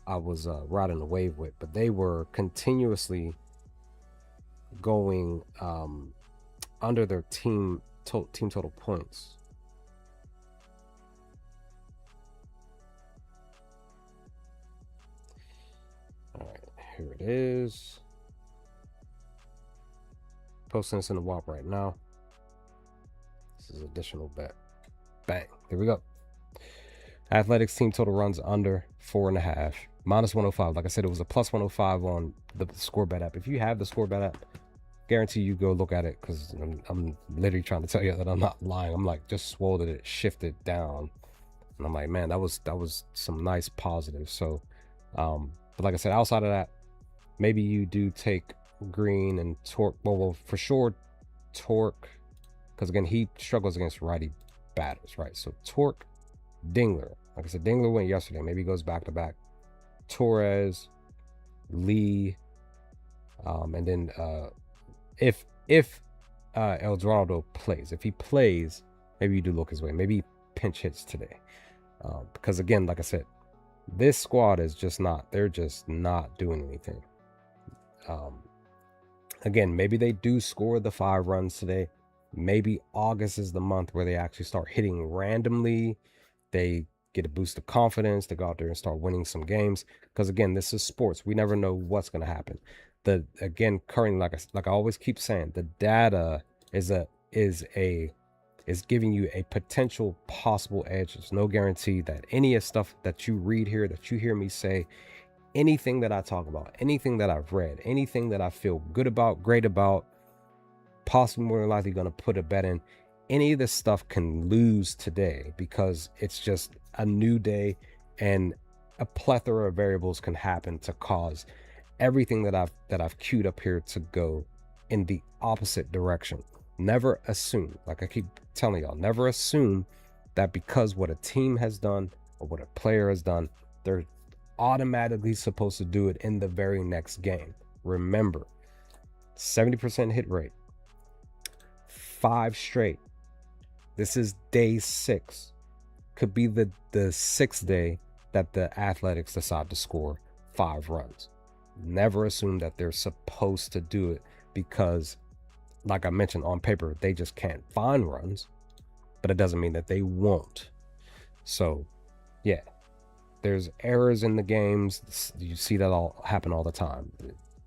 riding the wave with, but they were continuously going under their team total points. All right, here it is. Posting this in the WAP right now. This is additional bet. Bang, there we go. Athletics team total runs under 4.5, minus 105. Like I said, it was a plus 105 on the score bet app. If you have the score bet app, guarantee you go look at it, because I'm literally trying to tell you that I'm not lying. I'm like, just swore that it shifted down. And I'm like, man, that was some nice positives. So, but like I said, outside of that, maybe you do take Green and Torque. Well, for sure, Torque, because again, he struggles against righty batters, right? So Torque, Dingler. Like I said, Dingler went yesterday. Maybe he goes back to back. Torres, Lee, and then if El Dorado plays, if he plays, maybe you do look his way. Maybe he pinch hits today, because again, like I said, this squad is just not. They're just not doing anything. Again, maybe they do score the 5 runs today. Maybe August is the month where they actually start hitting randomly. They get a boost of confidence. They go out there and start winning some games. Because again, this is sports. We never know what's going to happen. Currently, like I always keep saying, the data is giving you a potential possible edge. There's no guarantee that any of stuff that you read here, that you hear me say, anything that I talk about, anything that I've read, anything that I feel good about, great about, possibly more than likely going to put a bet in, any of this stuff can lose today because it's just a new day and a plethora of variables can happen to cause everything that I've queued up here to go in the opposite direction. Never assume, like I keep telling y'all, never assume that because what a team has done or what a player has done, they're automatically supposed to do it in the very next game. Remember, 70% hit rate, 5 straight. This is day 6. Could be the 6th day that the Athletics decide to score 5 runs. Never assume that they're supposed to do it because, like I mentioned, on paper, they just can't find runs, but it doesn't mean that they won't. So, yeah, there's errors in the games. You see that all happen all the time.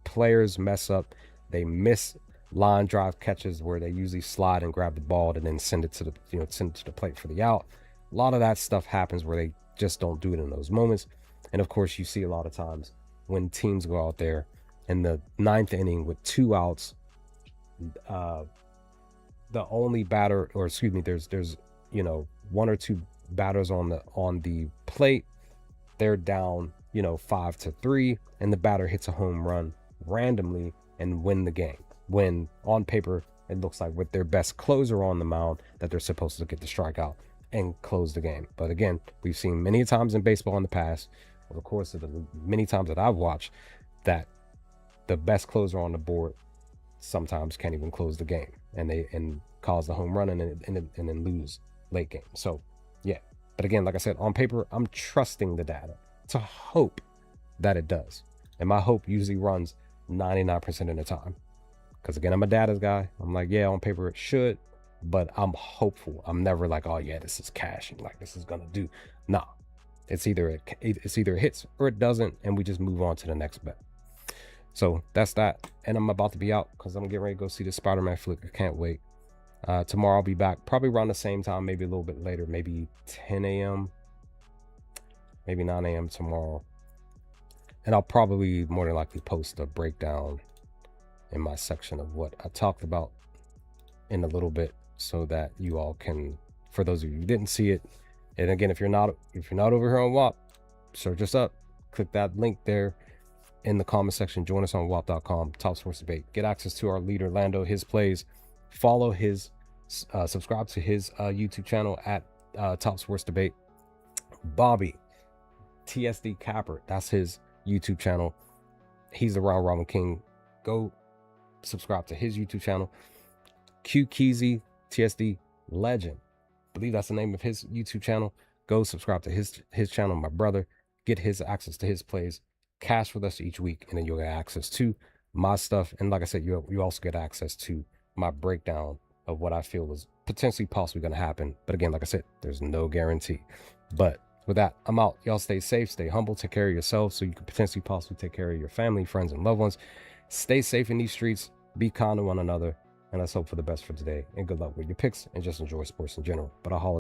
Players mess up. They miss line drive catches where they usually slide and grab the ball and then send it to the plate for the out. A lot of that stuff happens where they just don't do it in those moments. And of course, you see a lot of times when teams go out there in the 9th inning with 2 outs, the only batter, or excuse me, there's 1 or 2 batters on the plate. They're down 5-3, and the batter hits a home run randomly and win the game. When on paper it looks like with their best closer on the mound that they're supposed to get the strikeout and close the game. But again, we've seen many times in baseball in the past, over the course of the many times that I've watched, that the best closer on the board sometimes can't even close the game, and cause the home run and then lose late game. So yeah, but again, like I said, on paper, I'm trusting the data to hope that it does, and my hope usually runs 99% of the time. Because again, I'm a data's guy. I'm like, yeah, on paper it should, but I'm hopeful. I'm never like, oh yeah, this is cashing, like this is gonna do. Nah, it's either it hits or it doesn't, and we just move on to the next bet. So that's that. And I'm about to be out because I'm getting ready to go see the Spider-Man flick. I can't wait. Tomorrow I'll be back probably around the same time, maybe a little bit later, maybe 10 a.m., maybe 9 a.m. tomorrow. And I'll probably more than likely post a breakdown in my section of what I talked about in a little bit, so that you all can, for those of you who didn't see it, and again, if you're not over here on WAP, search us up, click that link there in the comment section, join us on WAP.com, Top Sports Debate, get access to our leader Lando, his plays, follow his subscribe to his YouTube channel at Top Sports Debate. Bobby TSD Capper, that's his YouTube channel. He's the Round Robin King. Go subscribe to his YouTube channel. Q Keezy TSD Legend, I believe that's the name of his YouTube channel. Go subscribe to his channel, my brother. Get his access to his plays. Cash with us each week, and then you'll get access to my stuff. And like I said, you also get access to my breakdown of what I feel is potentially possibly going to happen. But again, like I said, there's no guarantee. But with that, I'm out. Y'all stay safe, stay humble, take care of yourself so you can potentially possibly take care of your family, friends, and loved ones. Stay safe in these streets. Be kind to one another. And let's hope for the best for today. And good luck with your picks, and just enjoy sports in general. But I'll holler.